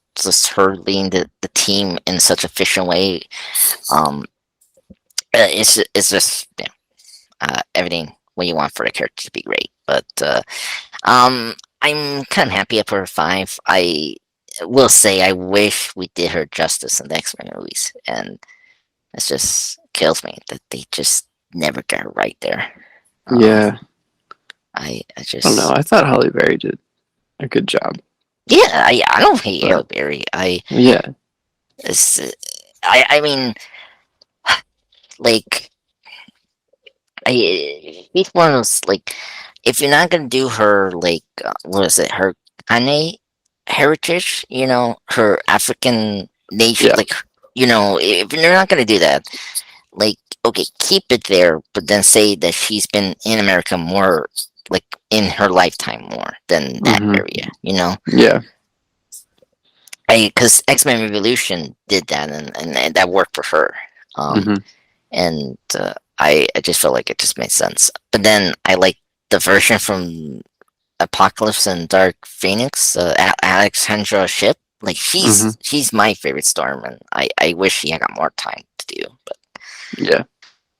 her leading the team in such a efficient way. Um, it's just everything what you want for the character to be great. But I'm kind of happy at her five. I will say I wish we did her justice in the X-Men movies, and it just kills me that they just never got it right there. Um, Yeah. I I don't know. just I thought Halle Berry did a good job, yeah, I don't hate but Halle Berry. I yeah. it's, I mean like she's one of those like if you're not gonna do her like what is it her Kane heritage, her African nature, Yeah. like if you're not gonna do that, like okay, keep it there, but then say that she's been in America more, like in her lifetime more than that Hmm. area. Yeah. Because X-Men Revolution did that, and that worked for her. Um, Hmm. and I just felt like it just made sense. But then I like the version from Apocalypse and Dark Phoenix, Alexandra Ship. Like Hmm. she's my favorite Storm, and I wish she had got more time to do. But Yeah.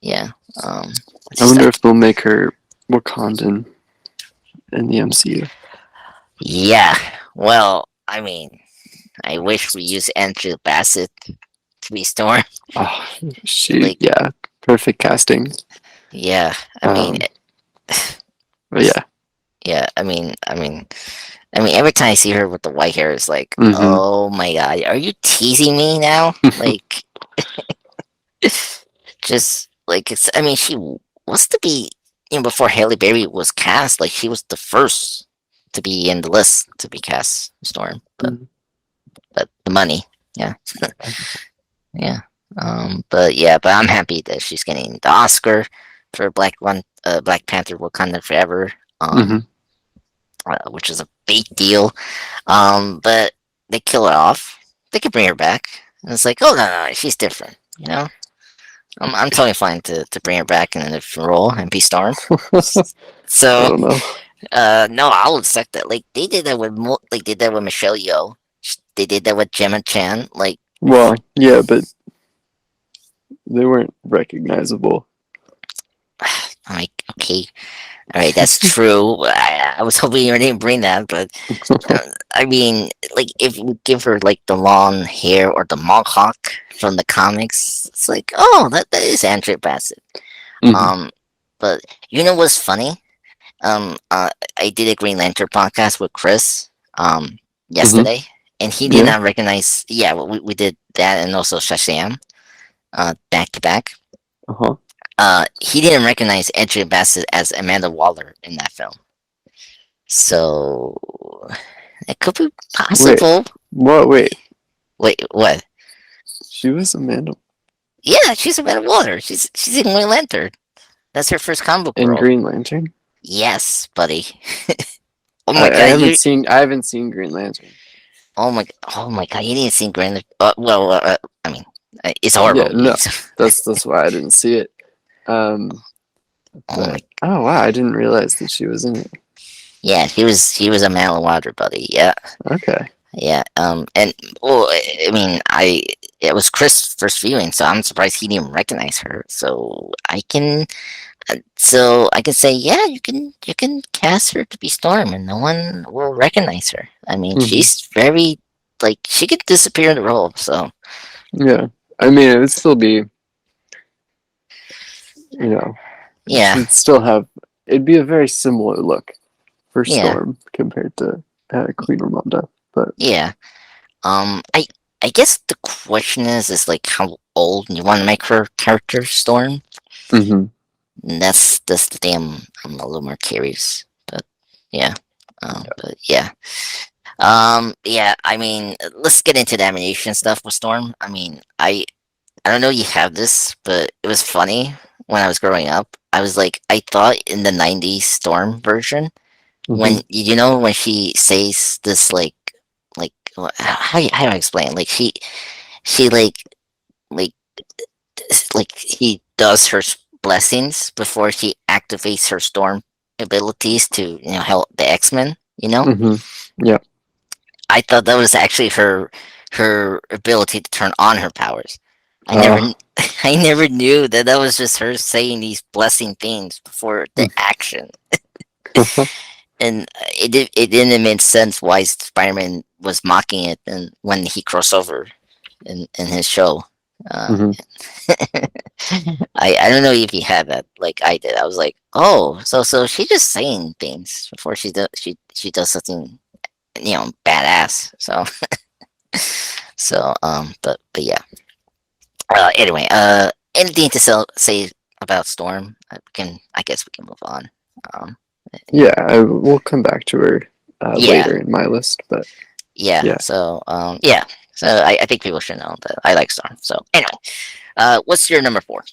yeah, it's I just wonder if they'll make her Wakandan in the MCU. yeah. Well, I mean, I wish we used Andrew Bassett to be Storm. Oh, Like yeah, perfect casting. yeah, I mean Um, but yeah. yeah, I mean, every time I see her with the white hair, it's like, Hmm. oh my god, are you teasing me now? Like, just like it's. I mean, she was to be, before Haley Berry was cast. Like, she was the first to be in the list to be cast Storm, but the money, yeah, yeah. But I'm happy that she's getting the Oscar for Black Panther: Wakanda Forever. Hmm. Which is a big deal. But they kill her off. They could bring her back. And it's like, oh no, she's different. I'm totally fine to bring her back in a different role and be Storm. I So don't know. No, I'll accept that. Like they did that with like they did that with Michelle Yeoh. They did that with Gemma Chan. Like, Well, yeah, but they weren't recognizable. I'm like, okay, all right, that's true. I was hoping you didn't bring that, but I mean, like if you give her like the long hair or the mohawk from the comics, it's like, oh, that is Andrea Bassett. Hmm. Um, but you know what's funny? Um, uh, I did a Green Lantern podcast with Chris Hmm. yesterday, and he did Yeah. not recognize. Yeah, we did that, and also Shazam back to back. Uh-huh. He didn't recognize Andrea Bassett as Amanda Waller in that film, so it could be Wait. possible. What? Wait. Wait, what? She was Amanda Yeah, she's Amanda Waller. She's in Green Lantern. That's her first comic book in role. Green Lantern. Yes, buddy. Oh I, my I god, haven't you seen. I haven't seen Green Lantern. Oh my god, you didn't see Grand. I mean, it's a Yeah. horrible movie. No. So, That's why I didn't see it. oh my, But oh wow, I didn't realize that she was in it. yeah, he was a man water buddy. Yeah, Okay. yeah. And well, I mean, it was Chris' first viewing, so I'm surprised he didn't recognize her. So I can say, yeah, you can cast her to be Storm, and no one will recognize her. I mean, Hmm. she's very like she could disappear in the role. So Yeah. I mean, it would still be. You know, yeah, she'd still have. It'd be a very similar look for yeah, Storm compared to Queen Ramonda. But yeah. Um, I I guess the question is like how old you want to make her character Storm. hmm. And that's the thing I'm a little more curious. But yeah, but yeah, yeah. I mean, let's get into the animation stuff with Storm. I mean, I don't know you have this, but it was funny when I was growing up. I was like, I thought in the '90s Storm version Hmm. when you know when she says this like how do I explain? Like she like like he does her blessings before she activates her storm abilities to help the X-Men. You know, Hmm. Yeah. I thought that was actually her ability to turn on her powers. I never Uh, I never knew that that was just her saying these blessing things before the action. And it didn't make sense why Spider-Man was mocking it and when he crossed over in his show. Uh, hmm. I don't know if he had that like I did. I was like, oh, so she's just saying things before she does something badass. So but yeah. Anyway, anything to say about Storm? I guess we can move on. Um, Yeah, we'll come back to her yeah, later in my list, but yeah. yeah. Yeah. So I think people should know that I like Storm. So anyway, what's your number four?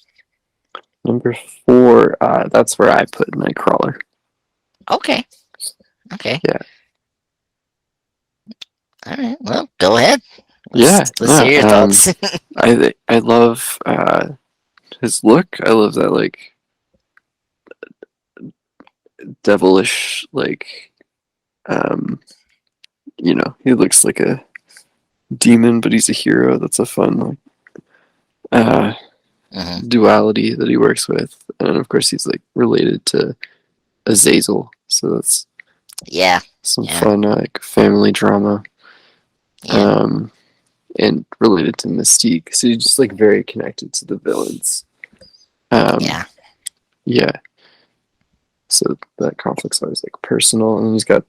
Number four, that's where I put Nightcrawler. Okay, okay. Yeah, All right. Well, go ahead. yeah, Let's no. hear your thoughts. I love his look. I love that like devilish like um he looks like a demon, but he's a hero. That's a fun like uh Hmm. duality that he works with, and of course he's like related to Azazel, so that's Yeah. some Yeah. fun like family drama. Yeah. Um, and related to Mystique, so he's just like very connected to the villains. Um, Yeah. yeah, so that conflict's always like personal, and he's got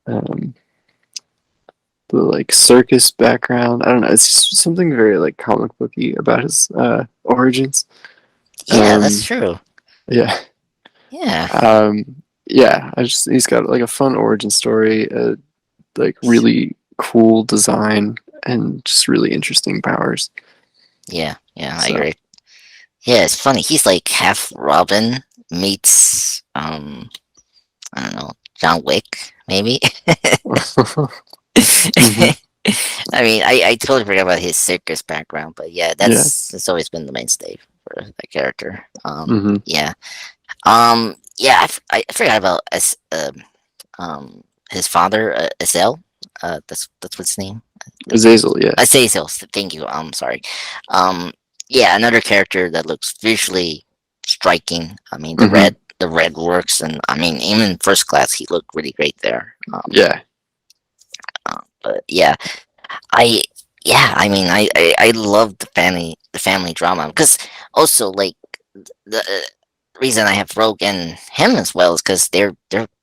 um, the like circus background. I don't know. It's just something very like comic booky about his origins. Yeah. That's Um, true. yeah, Yeah. yeah. He's got like a fun origin story, like really cool design, and just really interesting powers. Yeah. Yeah. I So agree. Yeah. It's funny. He's like half Robin meets I don't know, John Wick maybe. hmm. I mean, I totally forgot about his circus background, but yeah, Yeah. that's always been the mainstay for that character. Hmm. Yeah. yeah, I forgot about his father, Azel. That's what's his name. Azazel, yeah. Azazel. Thank you. I'm sorry. Um, yeah, another character that looks visually striking. I mean, Hmm. the red works, and I mean, even in First Class, he looked really great there. Yeah. But yeah, I I mean, I love the family drama because also like the reason I have Rogue and him as well is because they're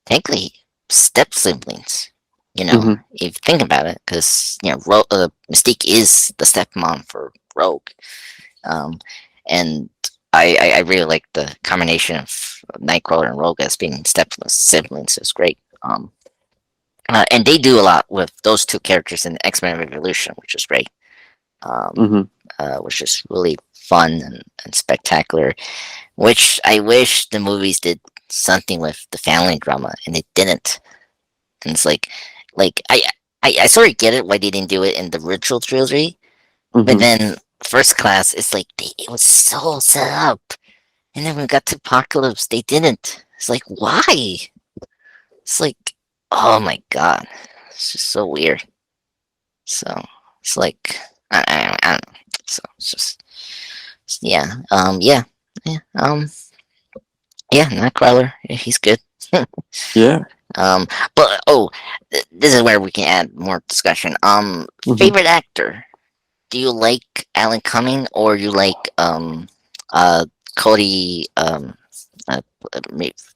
technically step siblings. You know, Hmm. if you think about it, because Mystique is the stepmom for Rogue, um, and I really like the combination of Nightcrawler and Rogue as being step siblings. It's great. And they do a lot with those two characters in X Men Revolution, which is great. Um, Hmm. which is really fun and spectacular. Which I wish the movies did something with the family drama, and it didn't. And it's like I sort of get it why they didn't do it in the original trilogy, but Hmm. then First Class, it's like it was so set up, and then when we got to Apocalypse, they didn't. It's like why? It's like oh my god, it's just so weird. So it's like I don't know. So it's just yeah yeah yeah Nightcrawler, yeah, he's good. Yeah. um but this is where we can add more discussion. Hmm. Favorite actor, do you like Alan Cumming or you like uh Cody uh,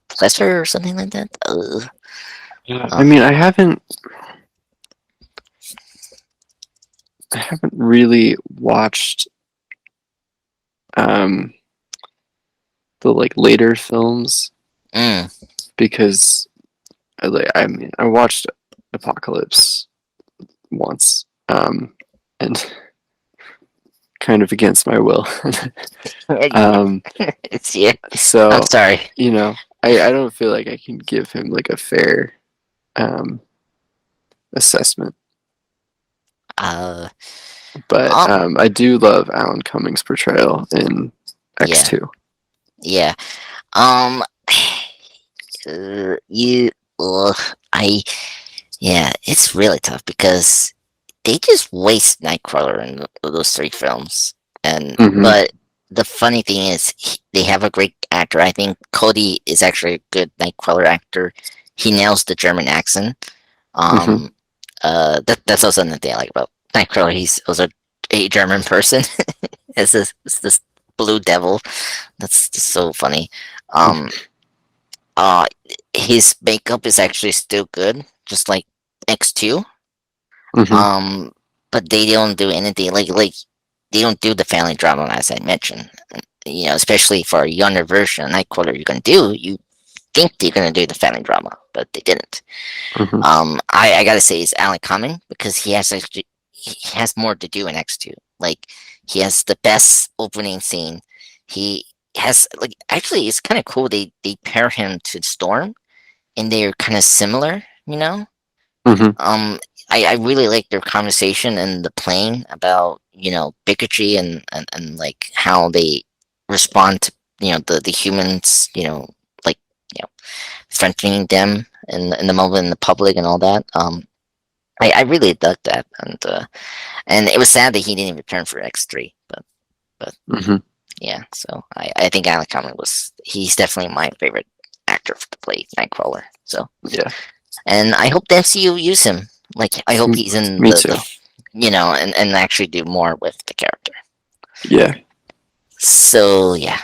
Plesser or something like that? Yeah. I Uh, mean, I haven't really watched um the like later films mm, because I mean I watched Apocalypse once, and kind of against my will. um, it's yeah. I'm so sorry. I don't feel like I can give him like a fair um assessment, Uh, but um, I do love Alan Cumming's portrayal in yeah, X2. yeah. Um, you, ugh, I, yeah, it's really tough because they just waste Nightcrawler in those three films. And Hmm. but the funny thing is, they have a great actor. I think Cody is actually a good Nightcrawler actor. He nails the German accent. Hmm. Um, that's also another thing I like about Nightcrawler. He's also a German person. It's this blue devil. That's just so funny. Um, uh, his makeup is actually still good, just like X2. Hmm. Um, but they don't do anything like they don't do the family drama as I mentioned. You know, especially for a younger version of Nightcrawler, you're gonna do. You think they're gonna do the family drama, but they didn't. Hmm. I gotta say it's Alan Cumming because he has more to do in X2. Like he has the best opening scene. He has like actually it's kind of cool. They pair him to Storm, and they're kind of similar. You know, Hmm. um, I really like their conversation and the plane about bigotry and like how they respond to the humans like you know threatening them in the moment in the public and all that. I really dug that, and it was sad that he didn't return for X3, but Hmm. yeah. So I think Alan Cumming he's definitely my favorite actor to play Nightcrawler. So Yeah. and I hope the MCU use him. Like I hope M- he's in Me too. and actually do more with the character. Yeah. So yeah,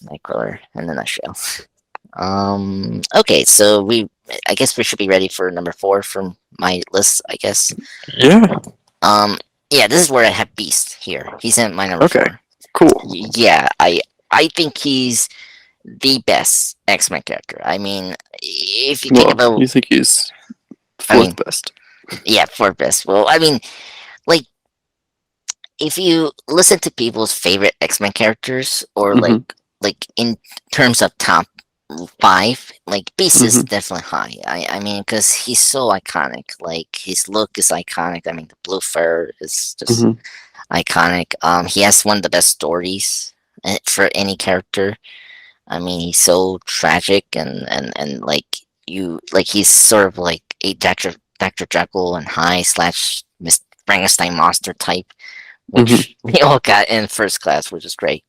Nightcrawler in a nutshell. Okay, so I guess we should be ready for number 4 from my list. I guess. Yeah. Um, yeah, this is where I have Beast here. He's in my number Okay. 4. Cool. Yeah, I think he's the best X Men character. I mean, if you think Well, about, you think he's I fourth mean, best? yeah, fourth best. Well, I mean, like if you listen to people's favorite X Men characters, or Hmm. like in terms of top 5, like Beast is Hmm. definitely high. I mean, because he's so iconic. Like his look is iconic. I mean, the blue fur is just Hmm. iconic. He has one of the best stories for any character. I mean, he's so tragic and like he's sort of like a Dr. Jekyll and Hyde slash Miss Frankenstein monster type, Hmm. which we all got in first class, which is great.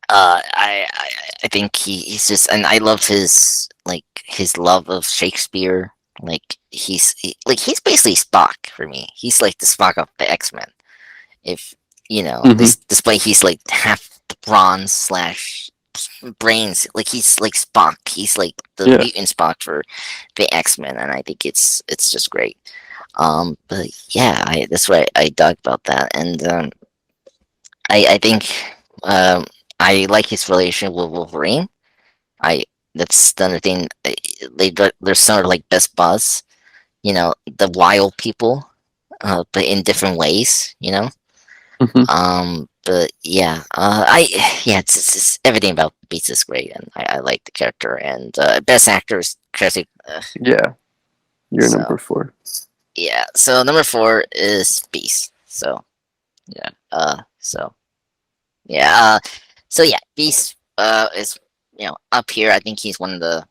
I think he's just, and I love his love of Shakespeare. Like he's basically Spock for me. He's like the Spock of the X-Men. If you know Hmm. this despite he's like half bronze slash brains, like he's like Spock. He's like the Yeah. mutant Spock for the X-Men, and I think it's just great. But yeah, that's what I dug about that, and I think um I like his relationship with Wolverine. I That's the other thing. They're sort of like best buds, the wild people, but in different ways, Hmm. But yeah, I yeah, it's everything about Beats is great, and I like the character. And best actor is Tracy. Yeah. You're number So 4. yeah, so number four is Beast. So yeah, Beast is up here. I think he's one of the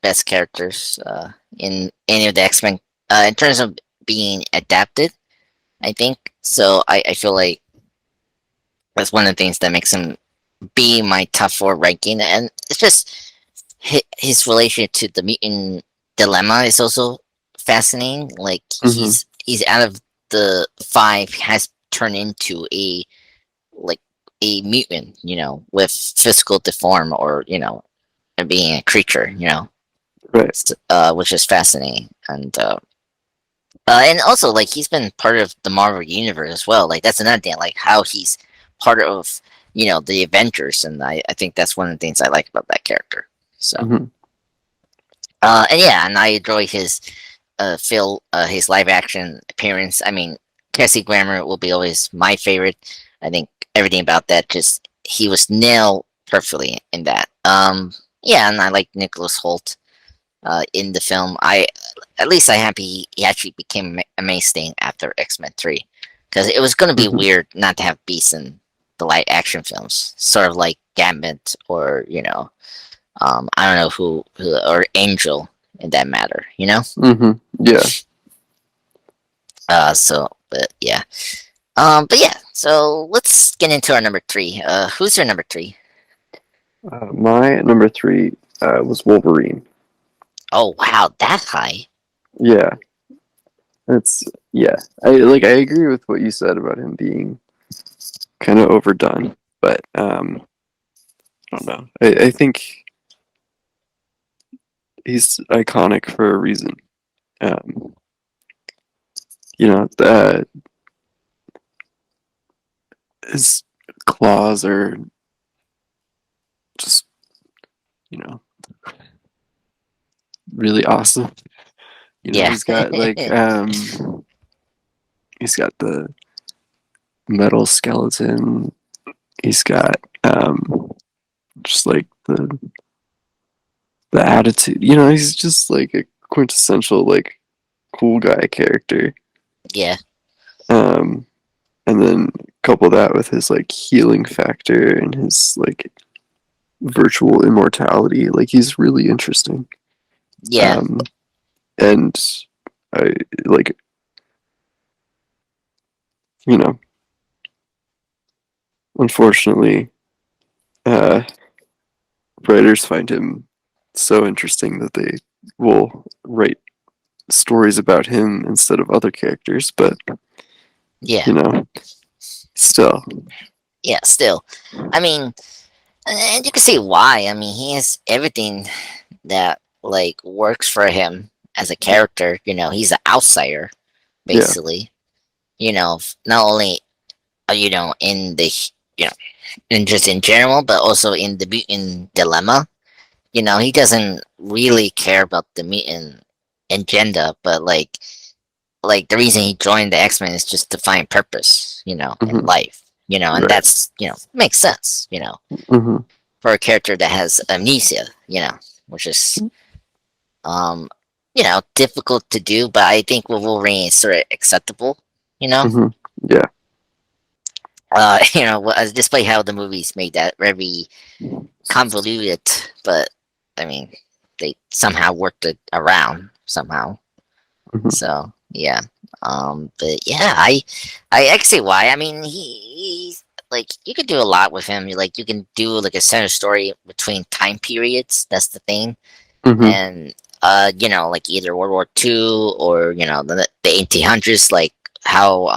best characters in any of the X Men in terms of being adapted. I think so. I feel like that's one of the things that makes him be my top four ranking, and it's just his relationship to the mutant dilemma is also fascinating. Like Hmm. he's out of the five has turned into like a mutant, with physical deform or and being a creature, Right. which is fascinating. And also like he's been part of the Marvel universe as well. Like that's another thing, like how he's part of the Avengers, and I think that's one of the things I like about that character. So Hmm. and yeah, and I enjoy his live action appearance. I mean, Kelsey Grammer will be always my favorite. I think everything about that, just he was nailed perfectly in that. Yeah, and I like Nicholas Holt in the film. At least I happy he actually became a mainstay after X-Men 3, because it was going to be Hmm. weird not to have Beast in the live action films, sort of like Gambit or I don't know who or Angel in that matter. Hmm. Yeah. But yeah. But yeah. So let's get into our number three. Who's your number three? My number 3 was Wolverine. Oh wow, that high. Yeah. It's yeah. I agree with what you said about him being kind of overdone, but I don't know. I think he's iconic for a reason. Um, the his claws are just you know really awesome. Yeah. He's got he's got the metal skeleton. He's got just like the attitude. He's just like a quintessential like cool guy character. Yeah. Um, and then couple that with his like healing factor and his like virtual immortality. Like he's really interesting. Yeah. Um, and I like you know, unfortunately, uh, writers find him so interesting that they will write stories about him instead of other characters. But Yeah. you know, still, Yeah. Still, I mean, and you can see why. I mean, he has everything that like works for him as a character. He's an outsider yeah. basically. Not only in the you know in just in general, but also in the mutant dilemma. He doesn't really care about the mutant agenda, but like the reason he joined the X Men is just to find purpose, in Hmm. life. And Right. that's makes sense, Hmm. for a character that has amnesia, which is difficult to do, but I think with Wolverine it's sort of acceptable, you know. Hmm. Yeah. despite how the movies made that very convoluted, but I mean, they somehow worked it around somehow. Mhm. So yeah, but yeah, I actually why. I mean, he's like you could do a lot with him. Like you can do like a center story between time periods. That's the thing, Mhm. and like either World War II or the 1800s. Like how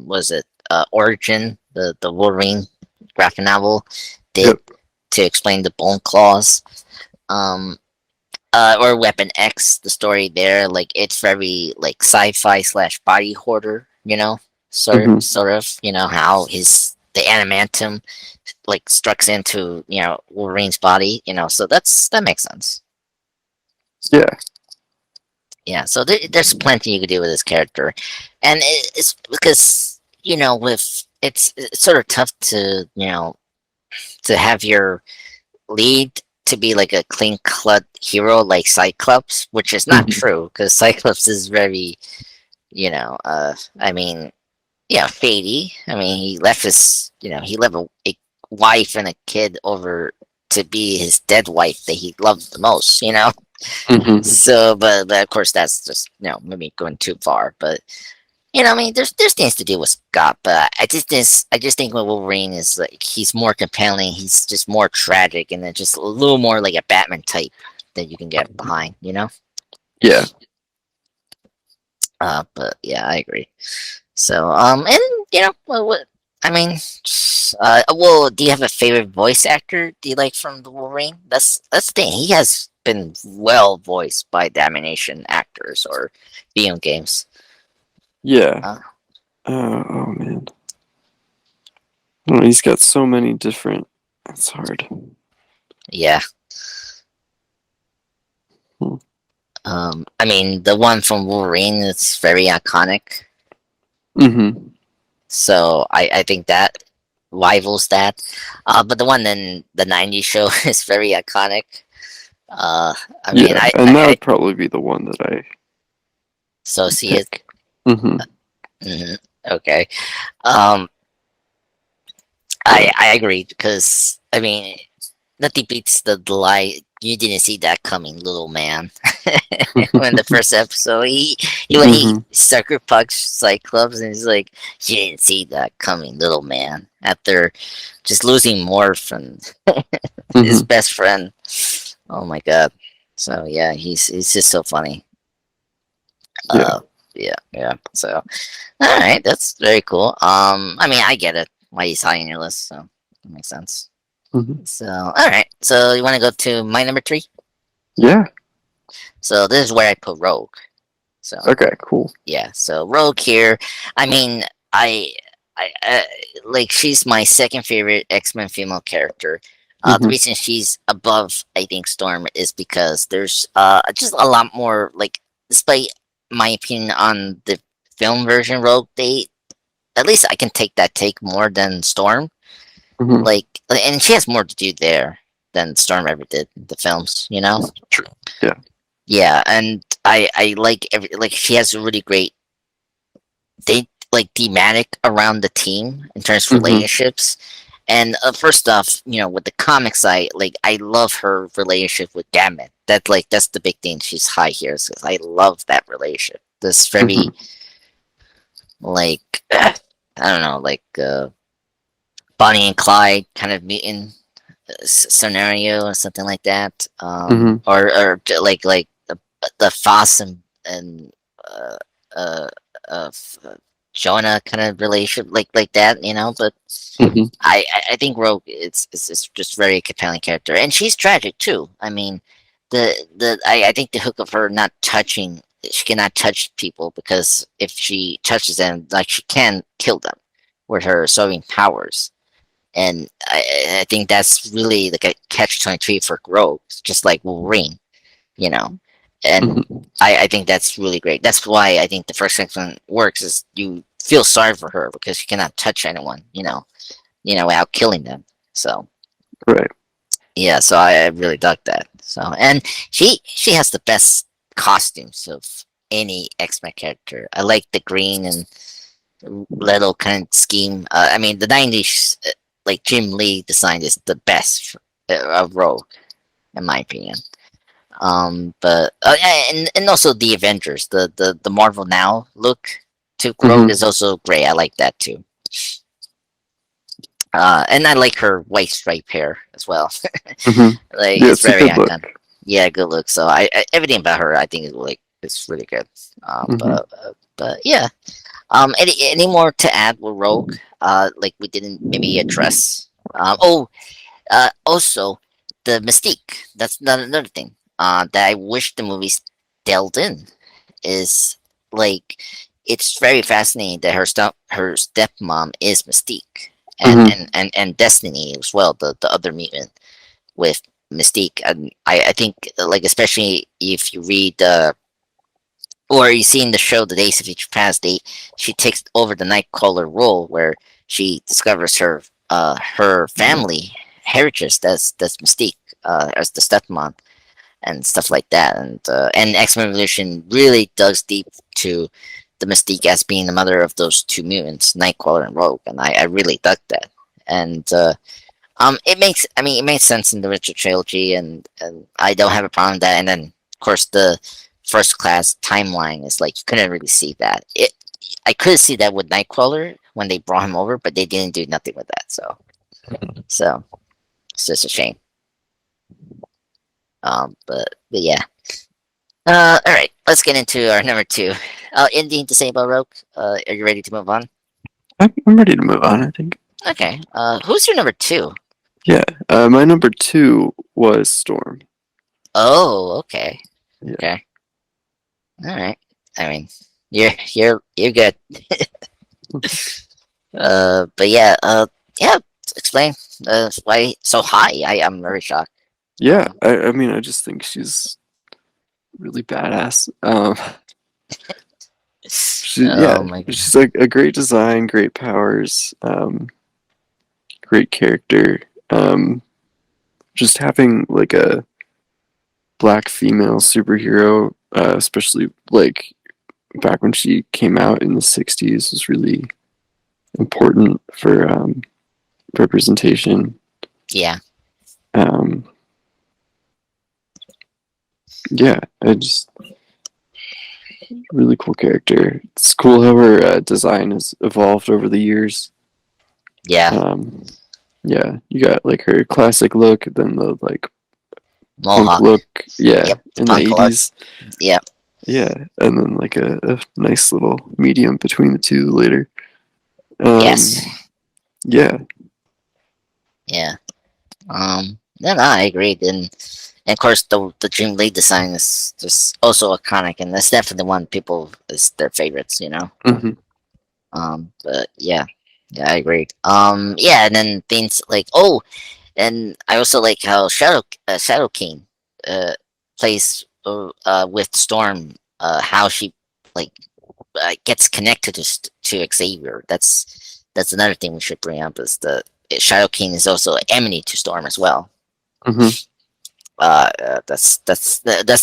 was it Origin, the Wolverine graphic novel did Yep. to explain the bone claws. Um, or Weapon X, the story there, like it's very like sci-fi slash body hoarder, Mhm. sort of, how his the adamantium like struck into Wolverine's body, so that makes sense. Yeah. Yeah, so there's plenty you could do with this character, and it's because with it's sort of tough to to have your lead to be like a clean cut hero like Cyclops, which is not Mhm. true because Cyclops is very, I mean, yeah, shady. I mean, he left a wife and a kid over to be his dead wife that he loved the most, Mhm. So, but of course, that's just, maybe going too far. But I mean, there's things to do with Scott, but I just think with Wolverine is like he's more compelling. He's just more tragic, and then just a little more like a Batman type that you can get behind. Yeah. But yeah, I agree. So, and what I mean, well, do you have a favorite voice actor? Do you like from the Wolverine? That's the thing. He has been well voiced by the animation actors or video games. Yeah. Uh, Oh man. Oh, he's got so many different. That's hard. yeah. Hmm. I mean, the one from Wolverine is very iconic. Mhm. So I think that rivals that. But the one in the '90s show is very iconic. Uh, I mean, Yeah, and that would probably be the one that I associate. pick. Mhm. Mhm, okay. Um, I agree because I mean, nothing beats the lie. You didn't see that coming, little man. When the first episode, he when he Mhm. sucker punched Cyclops, and he's like, "You didn't see that coming, little man." After just losing Morph and his Mhm. best friend. Oh my god. So yeah, he's just so funny. Yeah. Uh, yeah, yeah. So all right, that's very cool. I mean, I get it why he's high on your list, so that makes sense. Mhm. So all right, so you want to go to my number three? Yeah. So this is where I put Rogue. So Okay. Cool. yeah, so Rogue here. I mean, I like she's my second favorite X-Men female character. The Mhm. reason she's above, I think, Storm is because there's just a lot more like, despite my opinion on the film version Rogue, they at least I can take that take more than Storm. Mhm. Like, and she has more to do there than Storm ever did in the films. True. Yeah. Yeah, and I like like she has a really great they like thematic around the team in terms of Mhm. relationships. And first off, with the comic side, like I love her relationship with Gambit. That's the big thing. She's high here, so I love that relationship. This very Mhm. like I don't know, like Bonnie and Clyde kind of meeting scenario or something like that. Mhm. Like the Foss and uh, uh, uh, Jonah kind of relationship, like that, But Mhm. I think Rogue is just very compelling character, and she's tragic too. I mean, I think the hook of her not touching, she cannot touch people because if she touches them, like she can kill them with her soaring powers. And I think that's really like a catch 23 for Rogue, just like Wolverine, you know. And Mhm. I think that's really great. That's why I think the first X-Men works is you feel sorry for her because she cannot touch anyone, without killing them. So Right. yeah, so I really dug that. So and she has the best costumes of any X-Men character. I like the green and little kind of scheme. I mean, the '90s, like Jim Lee design is the best of Rogue, in my opinion. But yeah, and also the Avengers, the Marvel Now look to Rogue Hmm. is also great. I like that too. And I like her white stripe hair as well. Hmm. Like Yeah, it's it's a very good look. iconic. Yeah, good look. So everything about her, I think is like it's really good. Hmm. But yeah. Any more to add with Rogue? Like we didn't maybe address. Also the mystique. That's another thing. That I wish the movies delved in is like it's very fascinating that her stepmom is Mystique and Hmm. Destiny as well, the other mutant with Mystique. And I think like especially if you read or you see in the show the Days of Future Past, she takes over the Nightcrawler role where she discovers her family heritage that's Mystique as the stepmom and stuff like that. And X Men Evolution really digs deep to the Mystique as being the mother of those two mutants, Nightcrawler and Rogue, and I really dug that. And it makes it makes sense in the Richard trilogy, and I don't have a problem with that. And then of course the First Class timeline is like you couldn't really see that. I could see that with Nightcrawler when they brought him over, but they didn't do nothing with that. So it's just a shame. But yeah. All right, let's get into our number two. Anything to say about Rogue? Are you ready to move on? I'm ready to move on, I think. Okay. Who's your number two? Yeah. My number two was Storm. Oh, okay, Yeah. okay, all right. I mean, you're good. But yeah, yeah. Explain. Why so high? I'm very shocked. Yeah. Um, I mean, I just think she's really badass. oh my god. She's like a great design, great powers, great character. Um, just having like a black female superhero, especially like back when she came out in the '60s, was really important for representation. Yeah. Um, yeah, I just really cool character. It's cool how her design has evolved over the years. Yeah. Um, yeah, you got like her classic look, then the like punk Mohawk. look, yeah, Yep. The in the punk look. '80s, Yep. yeah, and then like a nice little medium between the two later. Um, Yes. yeah, Yeah. No, no, I agree. And of course, the Jim Lee design is just also iconic, and that's definitely one people is their favorites. hmm But yeah, yeah, I agree. Yeah, and then things like and I also like how Shadow King, uh, plays with Storm. How she like gets connected to Xavier. That's another thing we should bring up is the Shadow King is also enemy to Storm as well. hmm That's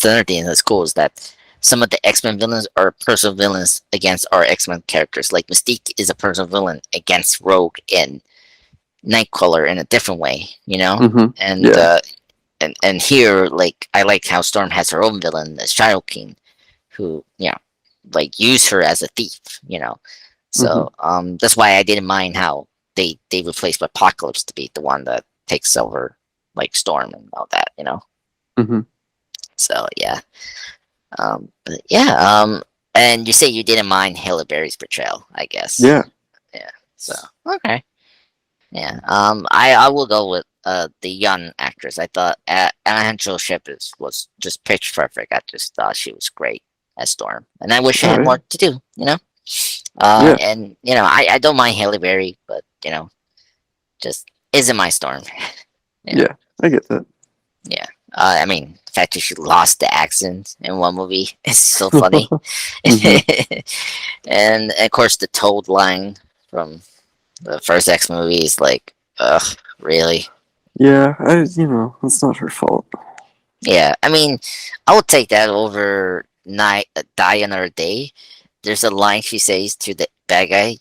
the other thing that's cool is that some of the X Men villains are personal villains against our X Men characters. Like Mystique is a personal villain against Rogue and Nightcrawler in a different way, hmm and yeah, here like I like how Storm has her own villain, as Shadow King, who like use her as a thief, hmm So that's why I didn't mind how they replaced Apocalypse to be the one that takes over like Storm and all that. hmm So yeah, but yeah, and you say you didn't mind Halle Berry's portrayal, I guess. yeah. Yeah. So okay. Yeah. I will go with the young actress. I thought Angela Ship was just pitch perfect. I just thought she was great as Storm, and I wish she Oh had yeah, more to do. yeah, And I don't mind Halle Berry, but just isn't my Storm. Yeah. yeah. I get that. Yeah. I mean, the fact that she lost the accent in one movie is so funny. hmm And of course, the Toad line from the first X movie is like, ugh, really? Yeah, that's not her fault. Yeah. I mean, I would take that over night, die another day. There's a line she says to the bad guy.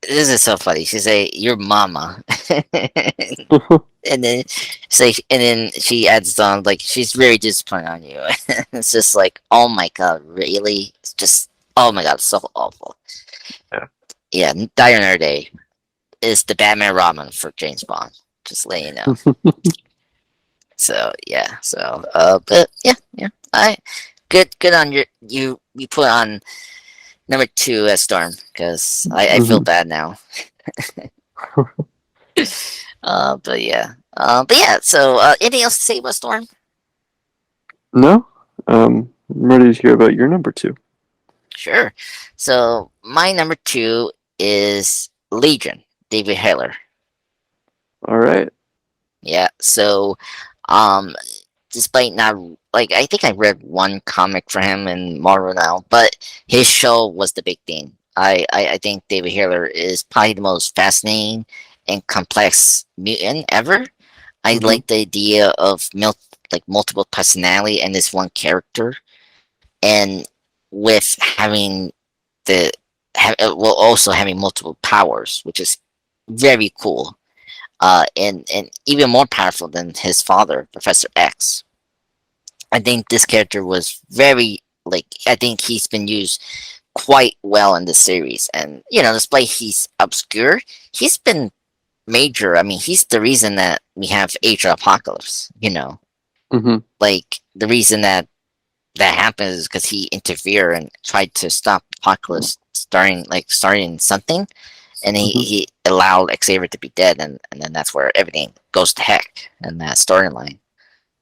This is so funny. She say, "Your mama," and then say, and then she adds on like she's very disappointed on you. It's just like, oh my god, really? It's just, oh my god, so awful. Yeah. Yeah, Die Another Day is the Batman Robin for James Bond. Just letting you know. So yeah, so but yeah, yeah. I good on you put on number two as Storm because I feel Mhm. bad now. But yeah. So anything else to say about Storm? No, I'm ready to hear about your number two. Sure. So my number two is Legion, David Haller. All right. Yeah. So, um, despite not like I think I read one comic for him in Marvel now, but his show was the big thing. I think David Haller is probably the most fascinating and complex mutant ever. I Mhm. like the idea of like multiple personality in this one character, and with having the well also having multiple powers, which is very cool. And even more powerful than his father, Professor X. I think this character was very like I think he's been used quite well in the series, and despite he's obscure, he's been major. I mean, he's the reason that we have Age of Apocalypse. Mhm. Like the reason that happens is because he interfered and tried to stop Apocalypse starting something, and he, Mhm. he allowed Xavier to be dead, and then that's where everything goes to heck in that storyline.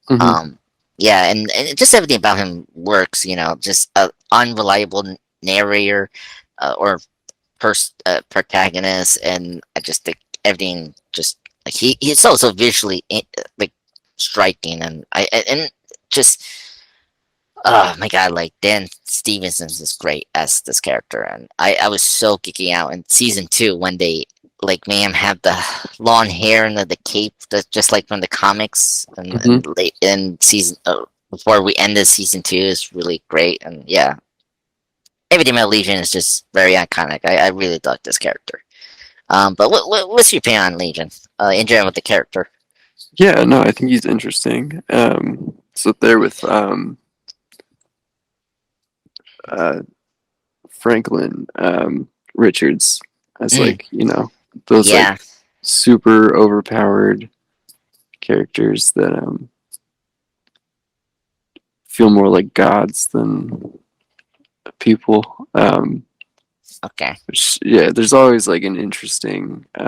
Mhm. Um, yeah, and just everything about him works. Just an unreliable narrator, or protagonist, and I just think everything just like he's also visually like striking, and just oh my god, like Dan Stevenson is great as this character, and I was so geeking out in season two when they like made him have the long hair and the cape that's just like from the comics, and Mhm. late in season before we ended season two is really great, and yeah, everything about Legion is just very iconic. I really like this character. But what's your opinion on Legion? In general, with the character. Yeah. No, I think he's interesting. So there with uh, Franklin Richards as Mm, like those like yeah. super overpowered characters that feel more like gods than people. Okay. Which, yeah, there's always like an interesting. I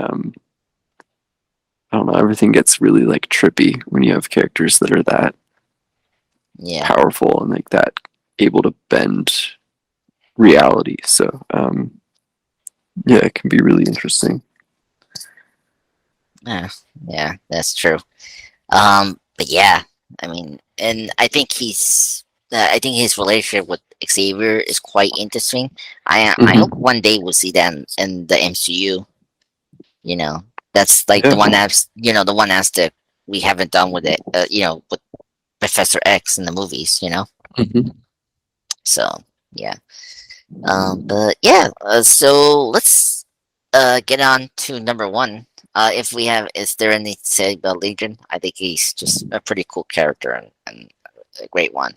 don't know. Everything gets really like trippy when you have characters that are that Yeah. powerful and like that able to bend reality. So yeah, it can be really interesting. Yeah. Yeah. That's true. But yeah, I mean, and I think I think his relationship with Xavier is quite interesting. I hope Hmm. one day we'll see that in the MCU. You know, that's like the Yeah. one that's that we haven't done with it. With Professor X in the movies. Hmm. So yeah. But yeah. So let's get on to number one. If we have, is there anything to say about Legion? I think he's just a pretty cool character and a great one.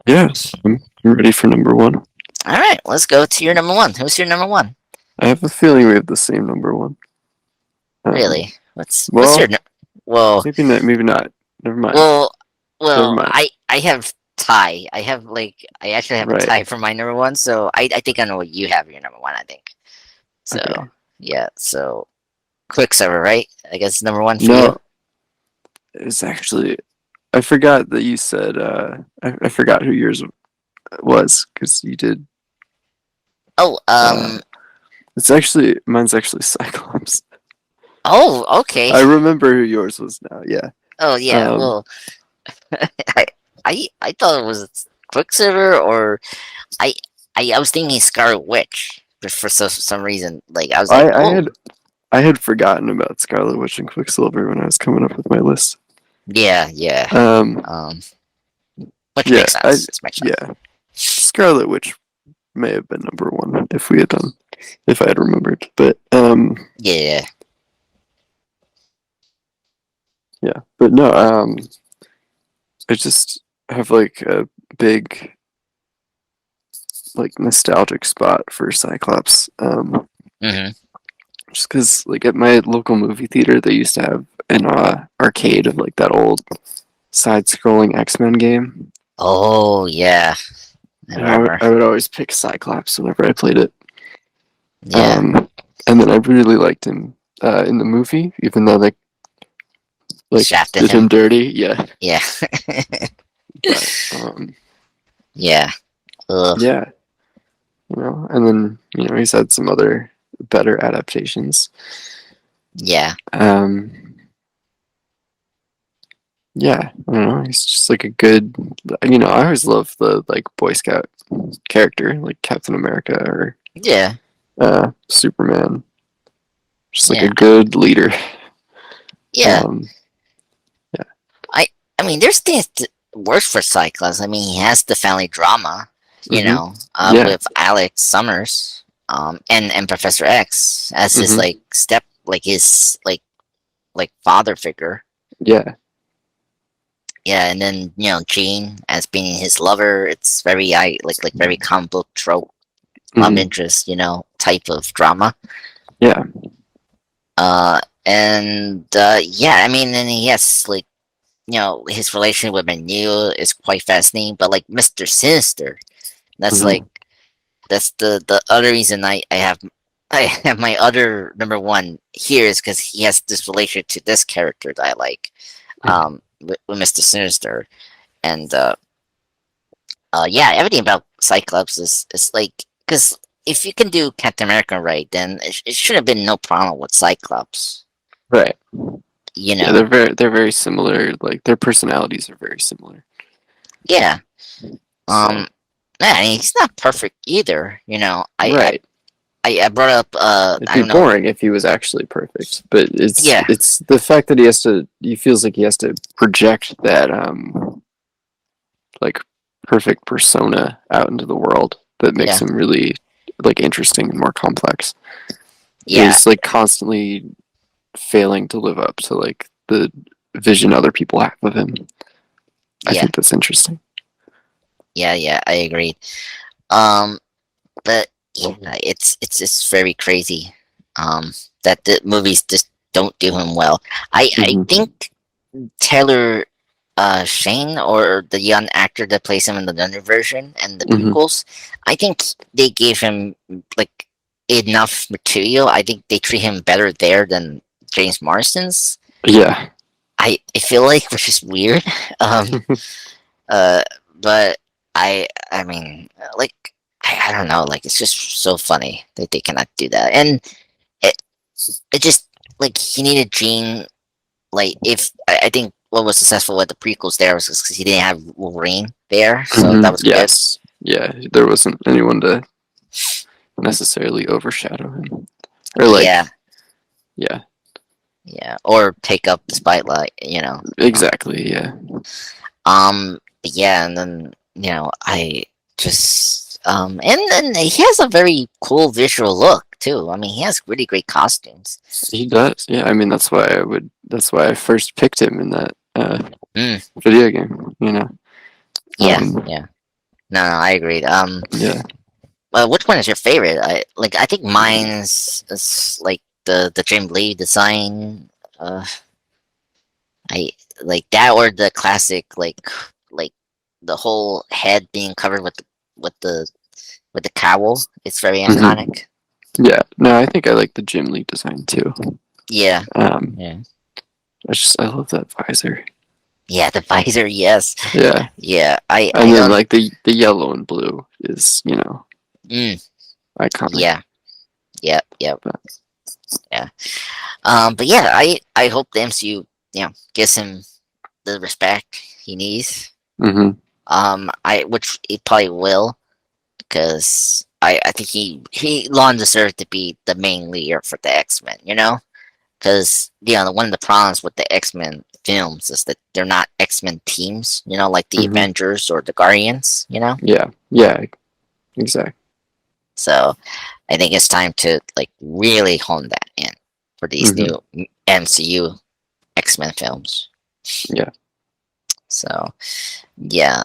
Yes, I'm ready for number one. All right, let's go to your number one. Who's your number one? I have a feeling we have the same number one. Um, Really? What's your well, nu- well maybe not. Maybe not. Never mind. well Never well mind. I have tie. I actually have a Right. tie for my number one. So I think I know what you have your number one. I think so. Okay. Yeah. So Quicksilver, right? I guess number one for you. No, it's actually. I forgot that you said. I forgot who yours was because you did. Oh Uh, it's actually mine's actually Cyclops. okay. I remember who yours was now. Yeah. Oh yeah. Um, Well, I I thought it was Quicksilver, or I I was thinking Scarlet Witch, but for some reason, like I was like, I oh had forgotten about Scarlet Witch and Quicksilver when I was coming up with my list. yeah, yeah, Um, um, which yeah, makes sense. This makes sense. yeah, Scarlet Witch may have been number one if we had done. if I had remembered. But Yeah. yeah, but no, I just have like a big like nostalgic spot for Cyclops. Hmm. Just because like at my local movie theater, they used to have an arcade of like that old side-scrolling X-Men game, Oh yeah, I and I remember. I would always pick Cyclops whenever I played it. Yeah, Um, and then I really liked him in the movie, even though they like shafted did him him. dirty. Yeah, Yeah, but yeah. Ugh. yeah, and then he's had some other better adaptations. Yeah, Um, yeah, I don't know. He's just like a good. I always love the like Boy Scout character, like Captain America or yeah, Superman. Just like a yeah, good leader. yeah. Um, yeah. I, I mean, there's things that worse for Cyclops. I mean, he has the family drama, Hmm. Yeah. with Alex Summers, and Professor X as his Hmm. his father figure. Yeah. Yeah, and then Jean as being his lover. It's very very comic book trope love Hmm. interest, type of drama. Yeah. Yeah, I mean, and he has his relationship with Magneto is quite fascinating, but like Mr. Sinister, that's Hmm. like that's the other reason I have my other number one here is because he has this relationship to this character that I like, with Mr. Sinister, and yeah, everything about Cyclops is like because if you can do Captain America right, then it should have been no problem with Cyclops. Right. You Yeah, know, they're very similar. Like their personalities are very similar. yeah. So Um, yeah, I mean, he's not perfect either. right. I brought up It'd I be don't know. boring if he was actually perfect, but it's Yeah, it's the fact that he feels like he has to project that like perfect persona out into the world that makes yeah, him really like interesting and more complex. yeah, Is like constantly failing to live up to like the vision other people have of him. I yeah, think that's interesting. yeah. I agree. Um, but yeah, it's just very crazy. That the movies just don't do him well. I Hmm. think Taylor Shane, or the young actor that plays him in the younger version and the Hmm. prequels, I think they gave him like enough material. I think they treat him better there than James Marsden's. Yeah. I feel like, which is weird. Um, uh, but I mean, like I don't know, like it's just so funny that they cannot do that, and it it just like he needed Gene. Like if I think what was successful with the prequels there was because he didn't have Wolverine there, so Hmm. that was good. Yes. Yeah. There wasn't anyone to necessarily overshadow him, or Yeah, like, yeah, yeah, or take up the spotlight. exactly. Yeah. But yeah, and then I just and then he has a very cool visual look too. I mean, he has really great costumes. He does. Yeah. I mean, that's why I would. That's why I first picked him in that Mm, video game. yeah, Um. yeah. No, I agreed. Yeah. Which one is your favorite? I think mine's is like the Jim Lee design. Uh, I like that, or the classic like the whole head being covered with the with the cowl. It's very Hmm. iconic. Yeah. No, I think I like the Jim Lee design too. Yeah, Um. yeah, I love that visor. yeah. The visor, yes, Yeah. yeah. I And then don't. like the yellow and blue is Mm, iconic. yeah, yeah, yeah, But, yeah. But yeah, I hope the MCU gives him the respect he needs. hmm. I which it probably will, because I think he long deserved to be the main leader for the X-Men. Because one of the problems with the X-Men films is that they're not X-Men teams. Like the Hmm. Avengers or the Guardians. Yeah. Yeah. Exactly. So I think it's time to like really hone that in for these Hmm. new MCU X-Men films. Yeah. So yeah,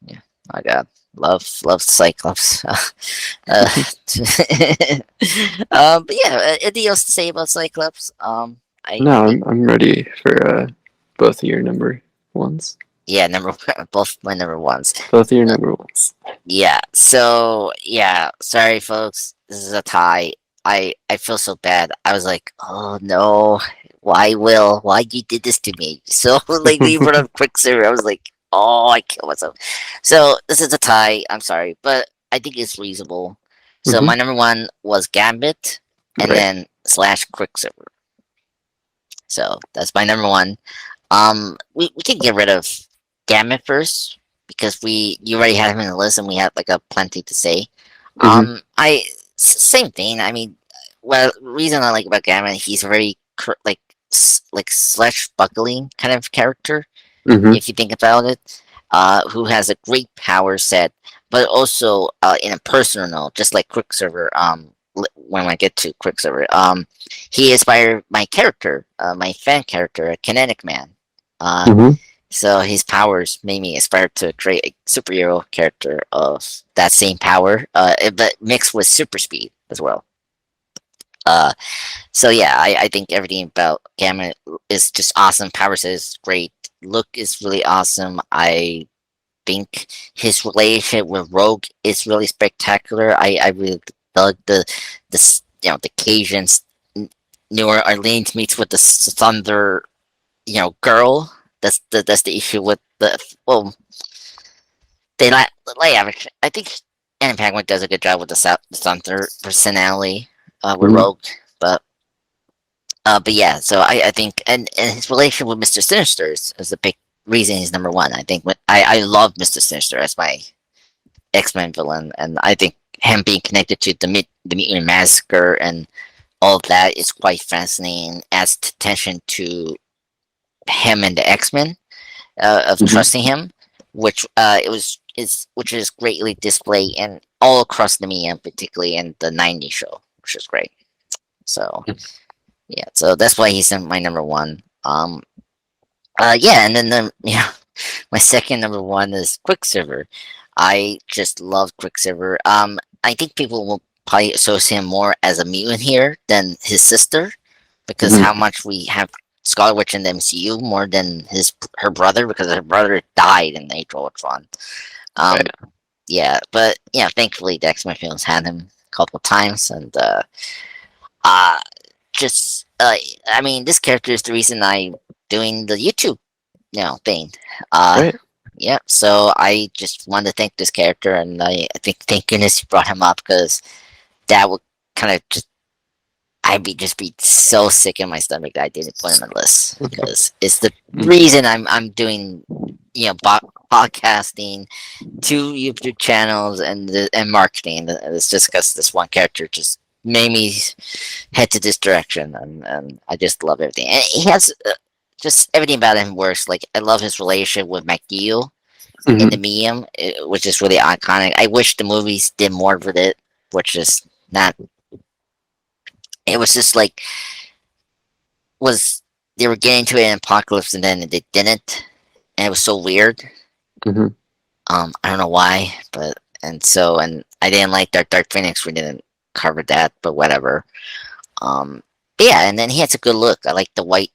yeah. My God, love Cyclops. uh, but yeah, anything else to say about Cyclops? I No, think I'm ready for both of your number ones. yeah, both my number ones. Both of your number ones. Yeah. So yeah, sorry folks. This is a tie. I feel so bad. I was like, oh no, why Will? Why you did this to me? So like we brought up Quicksilver. I was like, oh, I killed myself. So this is a tie. I'm sorry, but I think it's reasonable. So Hmm. my number one was Gambit, and Right. then slash Quicksilver. So that's my number one. We can get rid of Gambit first because we you already had him in the list and we had like a plenty to say. Hmm. Same thing. I mean, well, reason I like about Gambit, he's a very like slash buckling kind of character Hmm. if you think about it, who has a great power set, but also in a personal note, just like Quicksilver. When I get to Quicksilver, he inspired my character, my fan character, Kinetic Man. Uh, Hmm. so his powers made me inspired to create a superhero character of that same power, but mixed with super speed as well. Uh, so yeah, I think everything about Gamma is just awesome. Power set is great. Look is really awesome. I think his relationship with Rogue is really spectacular. I really dug the Cajun New Orleans meets with the Thunder girl. That's the issue with the well they like average. I think Anna Paquin does a good job with the Thunder personality with Hmm. Rogue, but but yeah, so I think and his relationship with Mister Sinister is the big reason he's number one. I think I love Mister Sinister as my X-Men villain, and I think him being connected to the Mutant Massacre and all of that is quite fascinating. Adds tension to him and the X-Men of Hmm. trusting him, which it was is which is greatly displayed and all across the media, particularly in the '90s show, which is great. So yeah, so that's why he's my number one. Yeah, and then yeah, my second number one is Quicksilver. I just love Quicksilver. I think people will probably associate him more as a mutant here than his sister, because Hmm. how much we have Scarlet Witch in the MCU more than her brother, because her brother died in the Age of Ultron. Um, Right. yeah, but yeah, thankfully the X Men films had him a couple times, and uh, just I mean, this character is the reason I'm doing the YouTube thing. Uh, Right. yeah, so I just wanted to thank this character, and I think thank goodness you brought him up because that would kind of just I'd be so sick in my stomach that I didn't put him on the list because it's the reason I'm doing podcasting, two YouTube channels, and marketing. It's just because this one character just made me head to this direction, and I just love everything. And he has just everything about him works. Like I love his relationship with McNeil in the Hmm. medium, which is really iconic. I wish the movies did more with it, which is not. It was just like was they were getting to an apocalypse and then they didn't, and it was so weird. Hmm. I don't know why, but and I didn't like Dark Phoenix. We didn't cover that, but whatever. But yeah, and then he has a good look. I like the white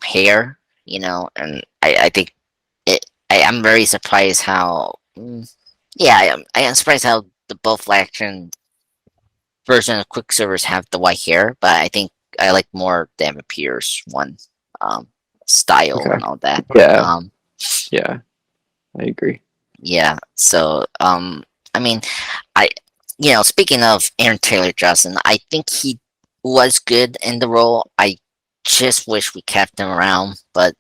hair, and I think I'm very surprised how. Yeah, I am surprised how the both action version of Quicksilver's have the white hair, but I think I like more Damn Pierce one, um, style Okay. and all that. Yeah. Um, Yeah. I agree. yeah, so I mean, I speaking of Aaron Taylor Johnson, I think he was good in the role. I just wish we kept him around, but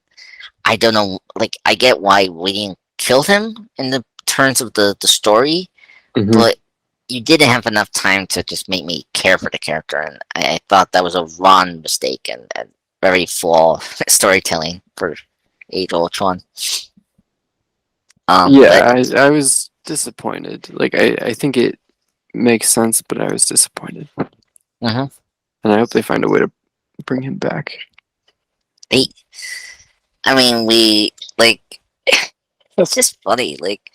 I don't know. Like, I get why we didn't kill him in the terms of the story, Hmm. but you didn't have enough time to just make me care for the character, and I thought that was a wrong mistake and very flawed storytelling for Age of Ultron. But Yeah, I was disappointed. Like I think it makes sense, but I was disappointed, Hmm. and I hope they find a way to bring him back. He, I mean, we like. It's just funny, like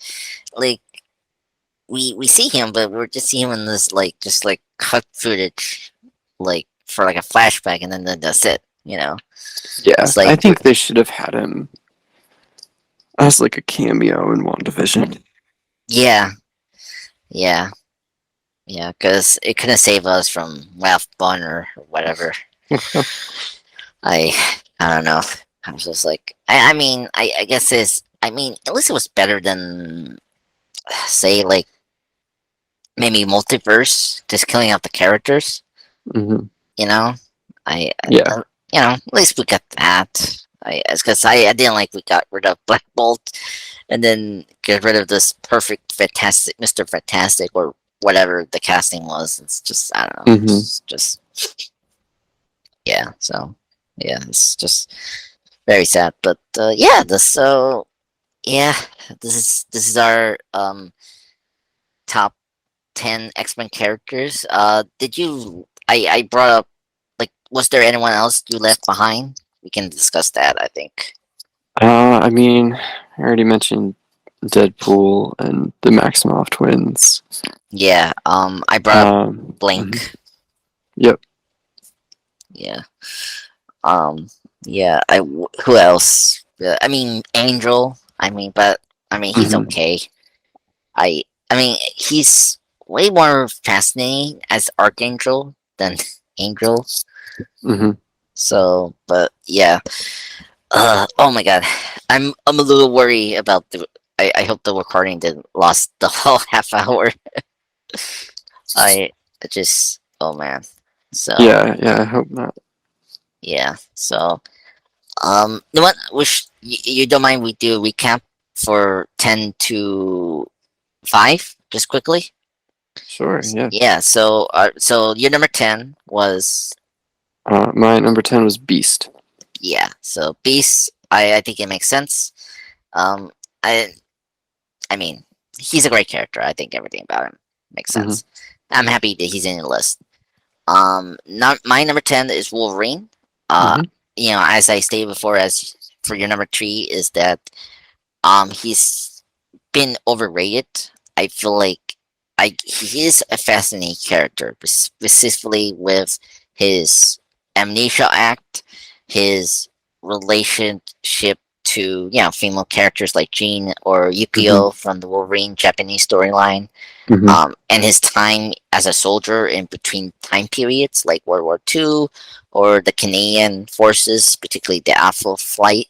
we see him, but we're just seeing him in this like just like cut footage, like for like a flashback, and then that's it. You know, Yeah, it's like I think they should have had him as like a cameo in WandaVision. yeah, yeah, yeah, because it couldn't save us from Ralph Bonner or whatever. I I don't know. I was just like, I mean, I guess it's. I mean, at least it was better than say like maybe multiverse, just killing out the characters. Hmm. You know, I Yeah. you know, at least we got that. It's because I didn't like we got rid of Black Bolt, and then get rid of this perfect, fantastic Mister Fantastic or whatever the casting was. It's just I don't know. Hmm. It's just yeah. So yeah, it's just very sad. But yeah, this so yeah, this is our top 10 X-Men characters. Did you? I brought up like, was there anyone else you left behind? We can discuss that. I think. I mean, I already mentioned Deadpool and the Maximoff twins. Yeah. I brought up Mhm. Blink. Yep. Yeah. Um. Yeah. Who else? I mean, Angel. I mean, but I mean, he's Hmm. okay. I. I mean, he's way more fascinating as Archangel than Angel. Hmm. So, but yeah. Oh my god, I'm a little worried about the. I hope the recording didn't lost the whole half hour. I just oh man. So Yeah, yeah, I hope not. yeah. So you know what? Wish you don't mind we do a recap for 10 to 5 just quickly. Sure, yeah. Yeah. So your number 10 was My number 10 was Beast. yeah. So Beast. I think it makes sense. Um, I I mean, he's a great character. I think everything about him makes Hmm. sense. I'm happy that he's in the list. Not my number 10 is Wolverine. Uh, Hmm. you know, as I stated before, as for your number 3 is that he's been overrated. I feel like he is a fascinating character, specifically with his amnesia act, his relationship to female characters like Jean or Hmm. Yukio from the Wolverine Japanese storyline, Hmm. and his time as a soldier in between time periods like World War II or the Canadian forces, particularly the Alpha Flight.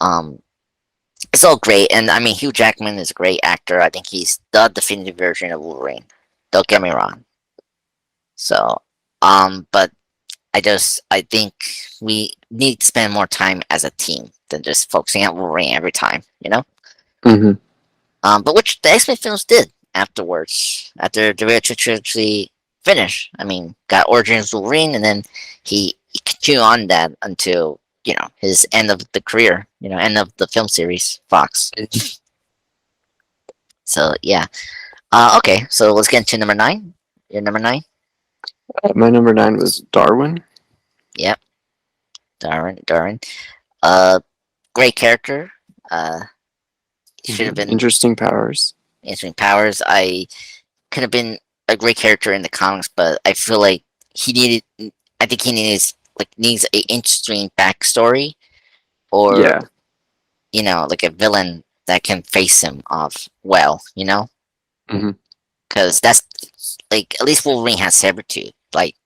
Um, it's all great, and I mean Hugh Jackman is a great actor. I think he's the definitive version of Wolverine. Don't get me wrong. So, but I think we need to spend more time as a team than just focusing on Wolverine every time. You know. Hmm. But which the X Men films did afterwards, after the Retro Trilogy finished. I mean, got Origins Wolverine, and then he continued on that until his end of the career, end of the film series, Fox. So yeah. Okay, so let's get into number 9. Your number 9. My number 9 was Darwin. Yep, Darwin. Uh, great character. Uh, should have Hmm. been Interesting powers. answering powers. I could have been a great character in the comics, but I feel like he needed. I think he needs a interesting backstory, or Yeah. like a villain that can face him off well. Hmm. Because that's like at least Wolverine has Sabretooth. Like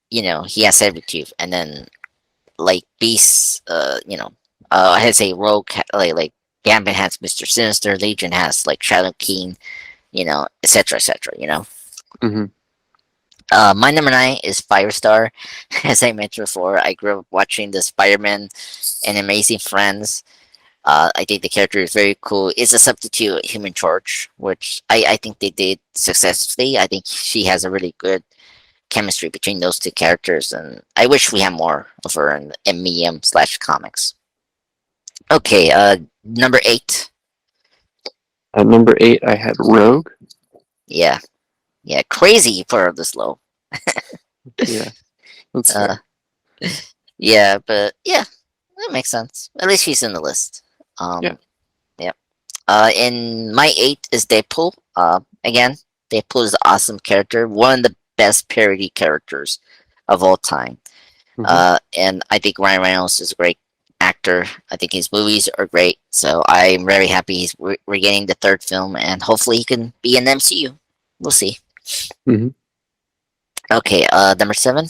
he has Sabretooth, and then like Beast. Has a rogue like Gambit has Mister Sinister. Legion has like Shadow King. Etc. Etc. Hmm. My number 9 is Firestar. As I mentioned before, I grew up watching the Spider-Man and Amazing Friends. I think the character is very cool. It's a substitute Human Torch, which I think they did successfully. I think she has a really good chemistry between those two characters, and I wish we had more of her in medium/comics. Okay, number 8. At number 8, I had Rogue. Yeah, yeah, crazy for her this low. Yeah, that's Uh, fair. yeah, but yeah, that makes sense. At least she's in the list. Yeah. Um, yeah. In my eight is Deadpool. Again, Deadpool is an awesome character, one of the best parody characters of all time. Hmm. And I think Ryan Reynolds is a great actor. I think his movies are great. So I'm very happy we're getting the third film, and hopefully he can be in the MCU. We'll see. Hmm. Okay, number seven.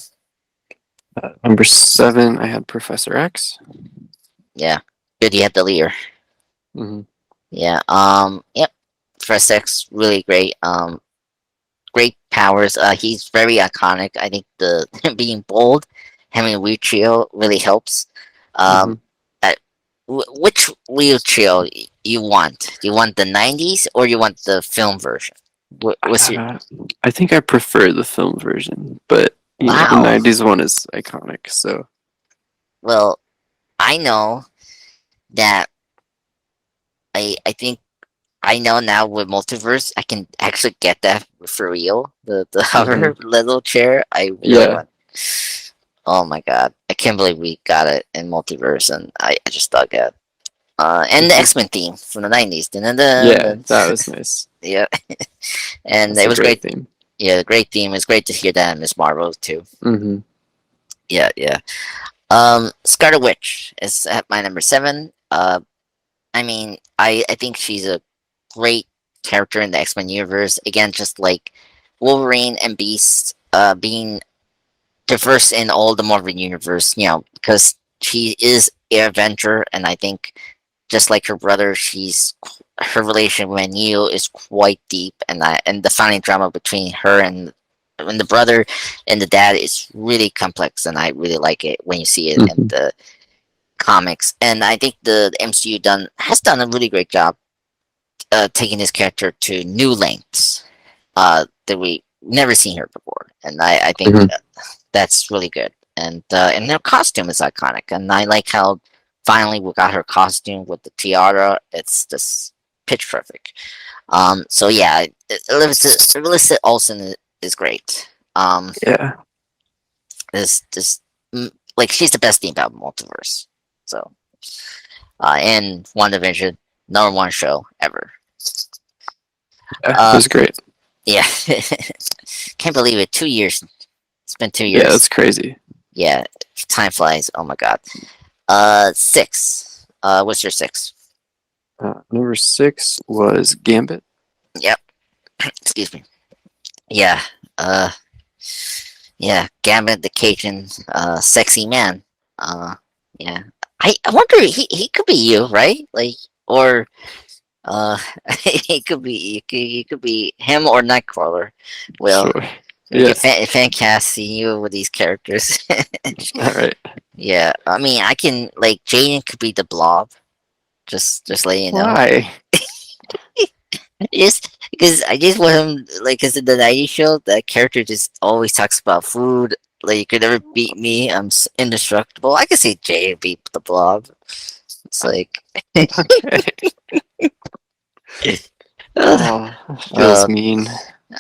Number 7, I had Professor X. Yeah, good. You have the leader. Hmm. Yeah. Yep. First X really great. Great powers. He's very iconic. I think the being bold, having a weird trio really helps. Hmm. Um, uh, which weird trio you want? Do you want the '90s or you want the film version? What's your Uh, I think I prefer the film version, but the wow? '90s one is iconic. So Well, I know that I think I know now with multiverse I can actually get that for real. The hmm hover little chair. I really yeah, want. Oh my god! I can't believe we got it in multiverse, and I just dug it. And the hmm X Men theme from the '90s. Dun, dun, dun, yeah, dun. that was nice. Yeah, and That's it a was great great. theme. Yeah, the great theme. It's great to hear that in Miss Marvel too. Hmm. Yeah, yeah. Scarlet Witch is at my number seven. I mean, I think she's a great character in the X Men universe. Again, just like Wolverine and Beast, being diverse in all the Marvel universe. You know, because she is an Avenger, and I think just like her brother, her relation with Neo is quite deep, and the family drama between her and the brother and the dad is really complex, and I really like it when you see it in Hmm. the comics. And I think the MCU has done a really great job taking this character to new lengths that we never seen her before, and I think Hmm. that's really good. And her costume is iconic, and I like how finally we got her costume with the tiara. It's just pitch perfect. So yeah, Alyssa Olsen is great. Yeah, This like she's the best thing about multiverse. So and WandaVision, number one show ever. yeah, it Uh, was great. yeah, can't believe it. 2 years. It's been two Yeah, that's years. crazy. Yeah, time flies. Oh my god. Six. What's your six? Number 6 was Gambit. Yep. Excuse me. Yeah. Uh, yeah. Gambit the Cajun, sexy man. Uh, yeah. I wonder he could be you, right? Like or uh, he could be him or Nightcrawler. Well, Sure. we Yeah. could fan cast you with these characters. All right. Yeah. I mean, I can like Jaden could be the Blob. Just letting you know. Why? Just because I just want him like because in the '90s show, that character just always talks about food. Like you could never beat me. Indestructible. I can see Jay beat the Blob. It's like, Okay. uh, Oh, feels mean.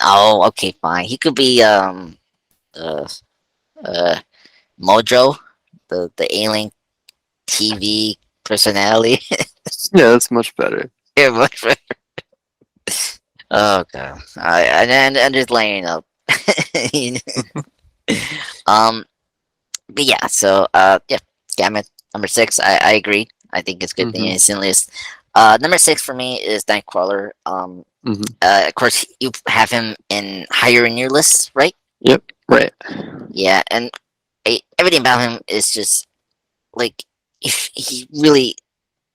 oh, okay, fine. He could be uh uh Mojo, the alien TV personality. Yeah, that's much better. Yeah, much better. Oh god, I'm just laying up. You know? But yeah, so yeah, Gambit number six. I agree. I think it's good in the Hmm. instant list. Number six for me is Nightcrawler. Hmm. Of course you have him in higher in your list, right? Yep. Right. Yeah, and everything about him is just like if he really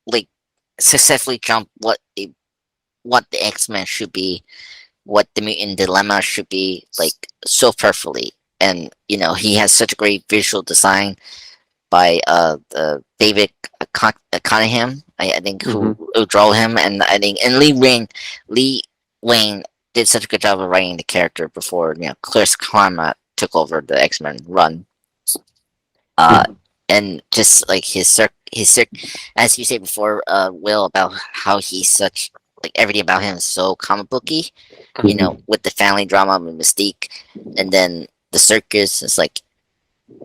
like successfully jumped what the X Men should be, what the mutant dilemma should be, like so perfectly. And you know he has such a great visual design by David Cunningham, I think, Hmm. who drew him, and I think and Lee Wayne did such a good job of writing the character before Chris Claremont took over the X Men run. Uh, Hmm. and just like as you said before, Will, about how he's such like everything about him is so comic booky. You know, Mhm. with the family drama and Mystique, and then the circus is like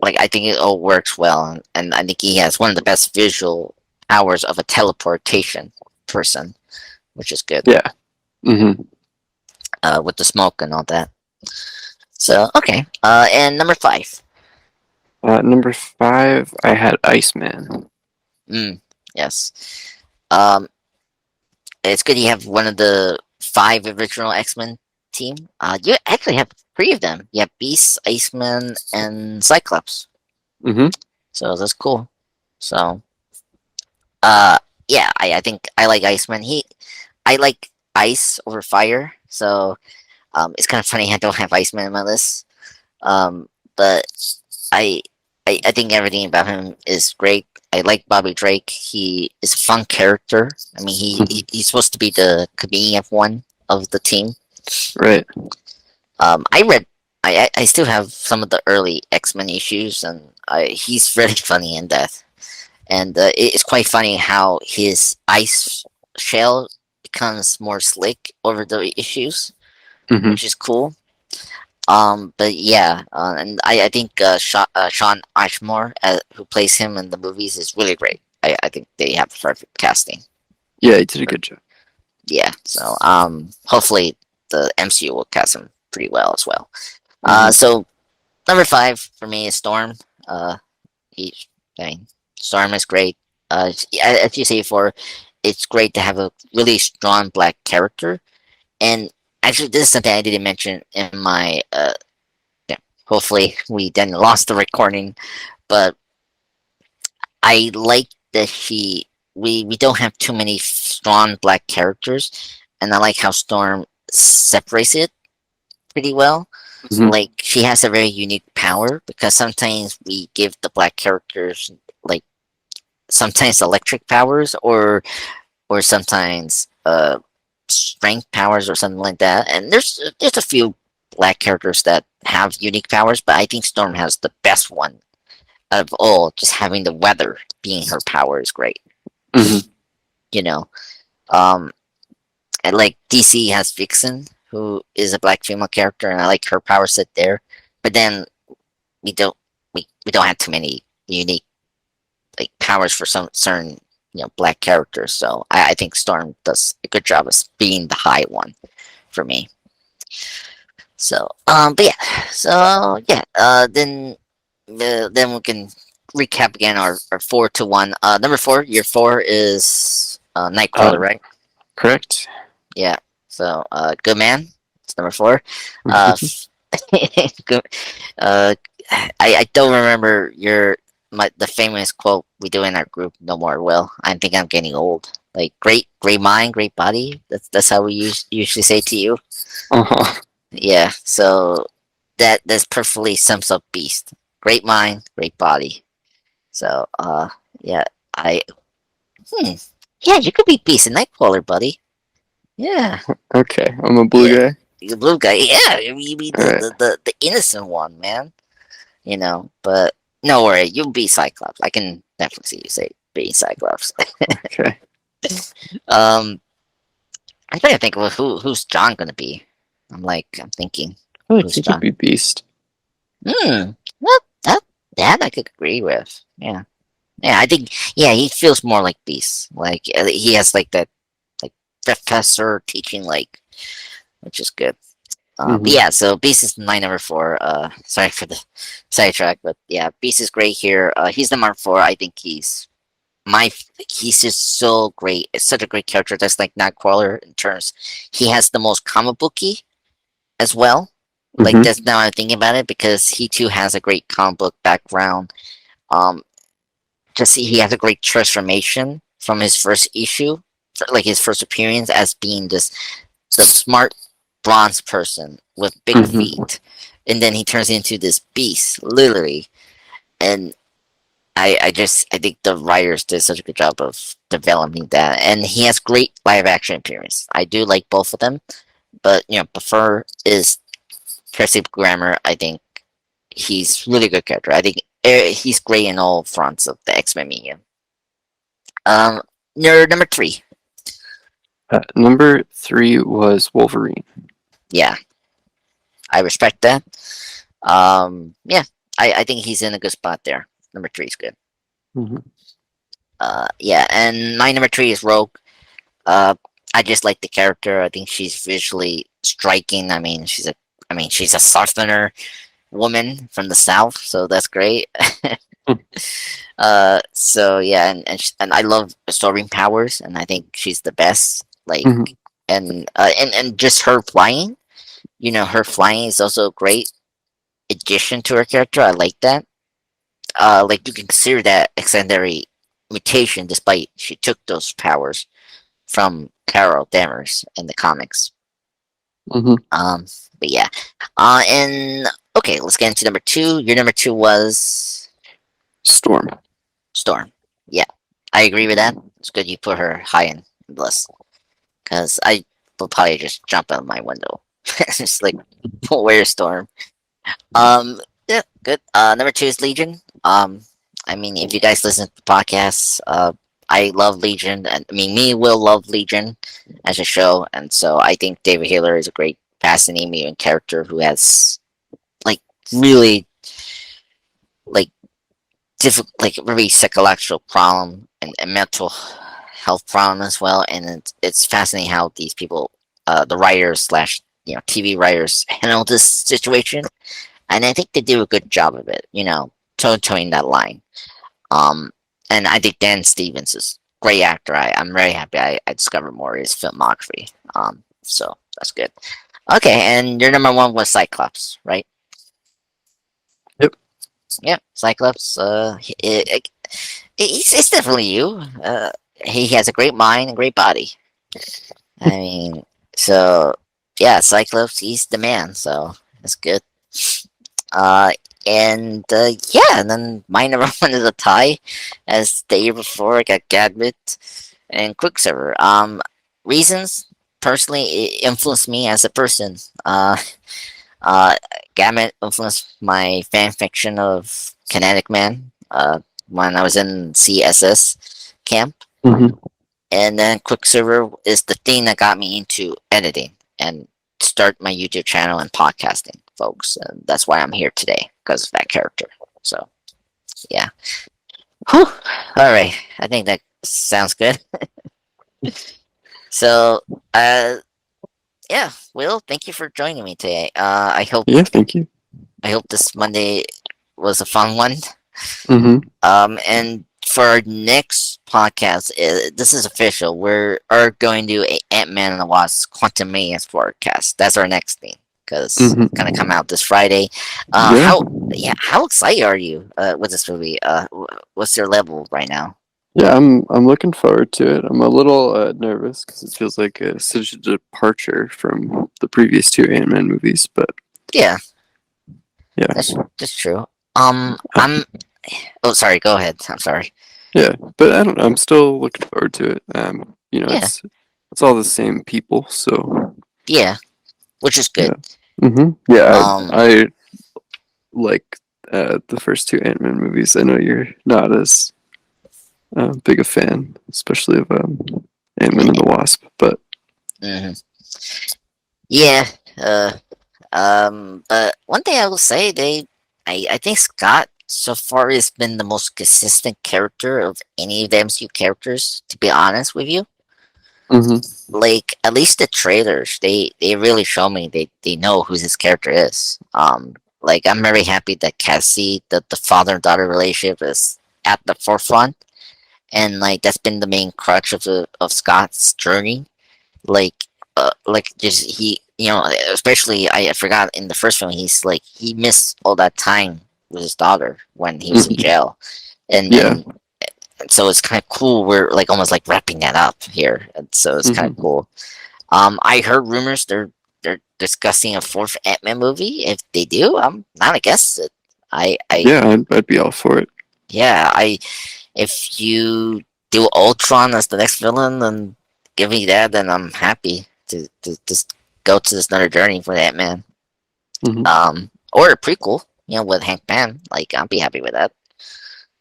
I think it all works well, and I think he has one of the best visual powers of a teleportation person, which is good. Yeah. Hmm. With the smoke and all that. So okay, and number five. Number five, I had Iceman. Mm, yes. Um, it's good you have one of the five original X Men team. You actually have three of them. You have Beast, Iceman, and Cyclops. Hmm. So that's cool. So, uh, yeah, I think I like Iceman. I like ice over fire. So, it's kind of funny I don't have Iceman in my list. Um, but I, I think everything about him is great. I like Bobby Drake. He is a fun character. I mean, Hmm. he's supposed to be the comedian one of the team. Right. I read. I still have some of the early X Men issues, and he's really funny in that. And it's quite funny how his ice shell becomes more slick over the issues, Hmm. which is cool. But yeah, and I think Sean Ashmore, who plays him in the movies, is really great. I think they have perfect casting. Yeah, he did a good job. Yeah, so hopefully the MCU will cast him pretty well as well. Hmm. So number five for me is Storm. He, I mean, Storm is great. As you say before, it's great to have a really strong black character. And actually, this is something I didn't mention in my. Yeah, hopefully, we then lost the recording. But I like that we don't have too many strong black characters, and I like how Storm separates it pretty well. Hmm. Like she has a very unique power because sometimes we give the black characters like sometimes electric powers or sometimes strength powers or something like that. And there's a few black characters that have unique powers, but I think Storm has the best one out of all. Just having the weather being her power is great. Hmm. You know, um, and like DC has Vixen, who is a black female character, and I like her power set there. But then we don't we don't have too many unique like powers for some certain black characters. So I think Storm does a good job of being the high one for me. So but yeah, so yeah, then we can recap again our 4 to 1. Number four, your four is Nightcrawler, Uh, right? correct. Yeah. So good man. It's number four. Uh, good, uh, I don't remember the famous quote we do in our group no more. Will I think I'm getting old. Like great mind, great body. That's how we usually say to you. Uh-huh. Yeah. So that's perfectly sums up Beast. Great mind, great body. So yeah, I hmm. Yeah, you could be Beast and Nightcrawler, buddy. Yeah. Okay, I'm a blue Yeah. guy. The blue guy, yeah, you be All the, right. the, the, the innocent one, man. But no worry, you'll be Cyclops. I can definitely see you say being Cyclops. Okay. um, I try to think of who's John gonna be. I'm thinking, I feel like who's he could John? be Beast. Hmm, well, that I could agree with. Yeah, yeah, I think yeah, he feels more like Beast. Like he has like that like professor teaching like, which is good. But Hmm. yeah, so Beast is my number four. Sorry for the sidetrack, but yeah, Beast is great here. He's the number four. I think my he's just so great. It's such a great character. That's like Nightcrawler in terms. He has the most comic booky as well. Like Hmm. that's now I'm thinking about it because he too has a great comic book background. Um, just he has a great transformation from his first issue, like his first appearance as being this the smart bronze person with big Hmm. feet, and then he turns into this beast, literally. And I think the writers did such a good job of developing that, and he has great live action appearance. I do like both of them, but prefer is Tracy Grammer. I think he's really good character. I think he's great in all fronts of the X Men medium. Um, number three. Number 3 was Wolverine. Yeah, I respect that. Yeah, I think he's in a good spot there. Number three is good. Hmm. Yeah, and my number three is Rogue. Uh, I just like the character. I think she's visually striking. I mean, she's a Southerner woman from the South, so that's great. So yeah, and I love absorbing powers, and I think she's the best. Like, Hmm. and just her flying. You know, her flying is also a great addition to her character. I like that. Like you can consider that secondary mutation, despite she took those powers from Carol Danvers in the comics. Hmm. Um, but yeah. And okay, let's get into number two. Your number two was Storm. Storm. Yeah, I agree with that. It's good you put her high in the list because I will probably just jump out of my window. It's just like, where's Storm? Yeah, good. Number two is Legion. I mean, if you guys listen to podcasts, I love Legion, and I mean, me will love Legion as a show, and so I think David Hayler is a great fascinating character who has like really like like very psychological problem and mental health problem as well, and it's fascinating how these people, the writers slash TV writers handle this situation, and I think they do a good job of it. Toeing that line. Um, and I think Dan Stevens is a great actor. I'm very happy I discovered more of his filmography. So that's good. Okay, and your number one was Cyclops, right? Yep. Yeah, Cyclops. It's definitely you. He has a great mind and great body. I mean, so yeah, Cyclops. He's the man. So that's good. Uh, and yeah, and then my number one is a tie, as the year before I got Gadget and Quicksilver. Reasons personally it influenced me as a person. Uh, Gambit influenced my fan fiction of Kinetic Man. When I was in CSS camp, Hmm. and then Quicksilver is the thing that got me into editing and start my YouTube channel and podcasting, folks. And that's why I'm here today because of that character. So yeah. Whew. All right. I think that sounds good. So uh, yeah, Will, thank you for joining me today. Yeah, thank you. I hope this Monday was a fun one. Hmm. And for our next podcast, this is official. We are going to do a Ant Man and the Wasp Quantum Maniacs forecast. That's our next thing because it's gonna Hmm. come out this Friday. Yeah. How excited are you with this movie? What's your level right now? Yeah, I'm looking forward to it. I'm a little nervous because it feels like such a departure from the previous two Ant-Man movies, but Yeah, yeah. that's true. Uh, I'm. Oh, sorry. Go ahead. I'm sorry. yeah, but I don't know. I'm still looking forward to it. Yeah, It's all the same people, so yeah, which is good. yeah. Yeah, Um, I like the first two Ant-Man movies. I know you're not as big a fan, especially of Ant-Man and the Wasp, but mhm. Yeah. But one thing I will say, I think Scott so far has been the most consistent character of any of the MCU characters. To be honest with you, hmm like at least the trailers, they really show me they know who his character is. Like I'm very happy that Cassie, the father and daughter relationship, is at the forefront, and like that's been the main crutch of Scott's journey. Like just he, especially I forgot in the first film, he missed all that time with his daughter when he was in hmm jail, and yeah. and, and so it's kind of cool. We're like almost like wrapping that up here, and so it's kind of hmm cool. I heard rumors they're discussing a fourth Ant-Man movie. If they do, I'm not against it. I Yeah, I'd be all for it. Yeah, I if you do Ultron as the next villain and give me that, then I'm happy to just go to this another journey for Ant Man. Hmm. Or a prequel, with Hank Pym. Like I'd be happy with that.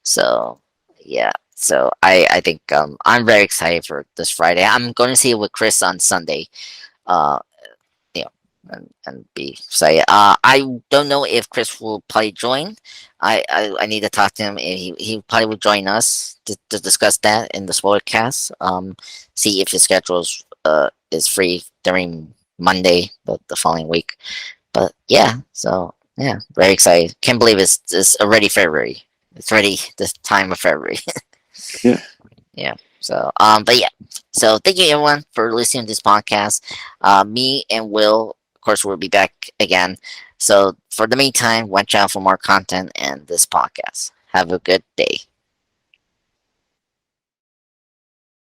So yeah. So I think I'm very excited for this Friday. I'm going to see it with Chris on Sunday. Uh, you know, and be say. I don't know if Chris will probably join. I need to talk to him. And he probably will join us to discuss that in the spoiler cast. See if his schedule is free during Monday, the following week. But yeah, so yeah, very excited. Can't believe it's already February. It's already this time of February. Yeah. Yeah. So, but yeah. So, thank you everyone for listening to this podcast. Me and Will, of course, will be back again. So, for the meantime, watch out for more content and this podcast. Have a good day.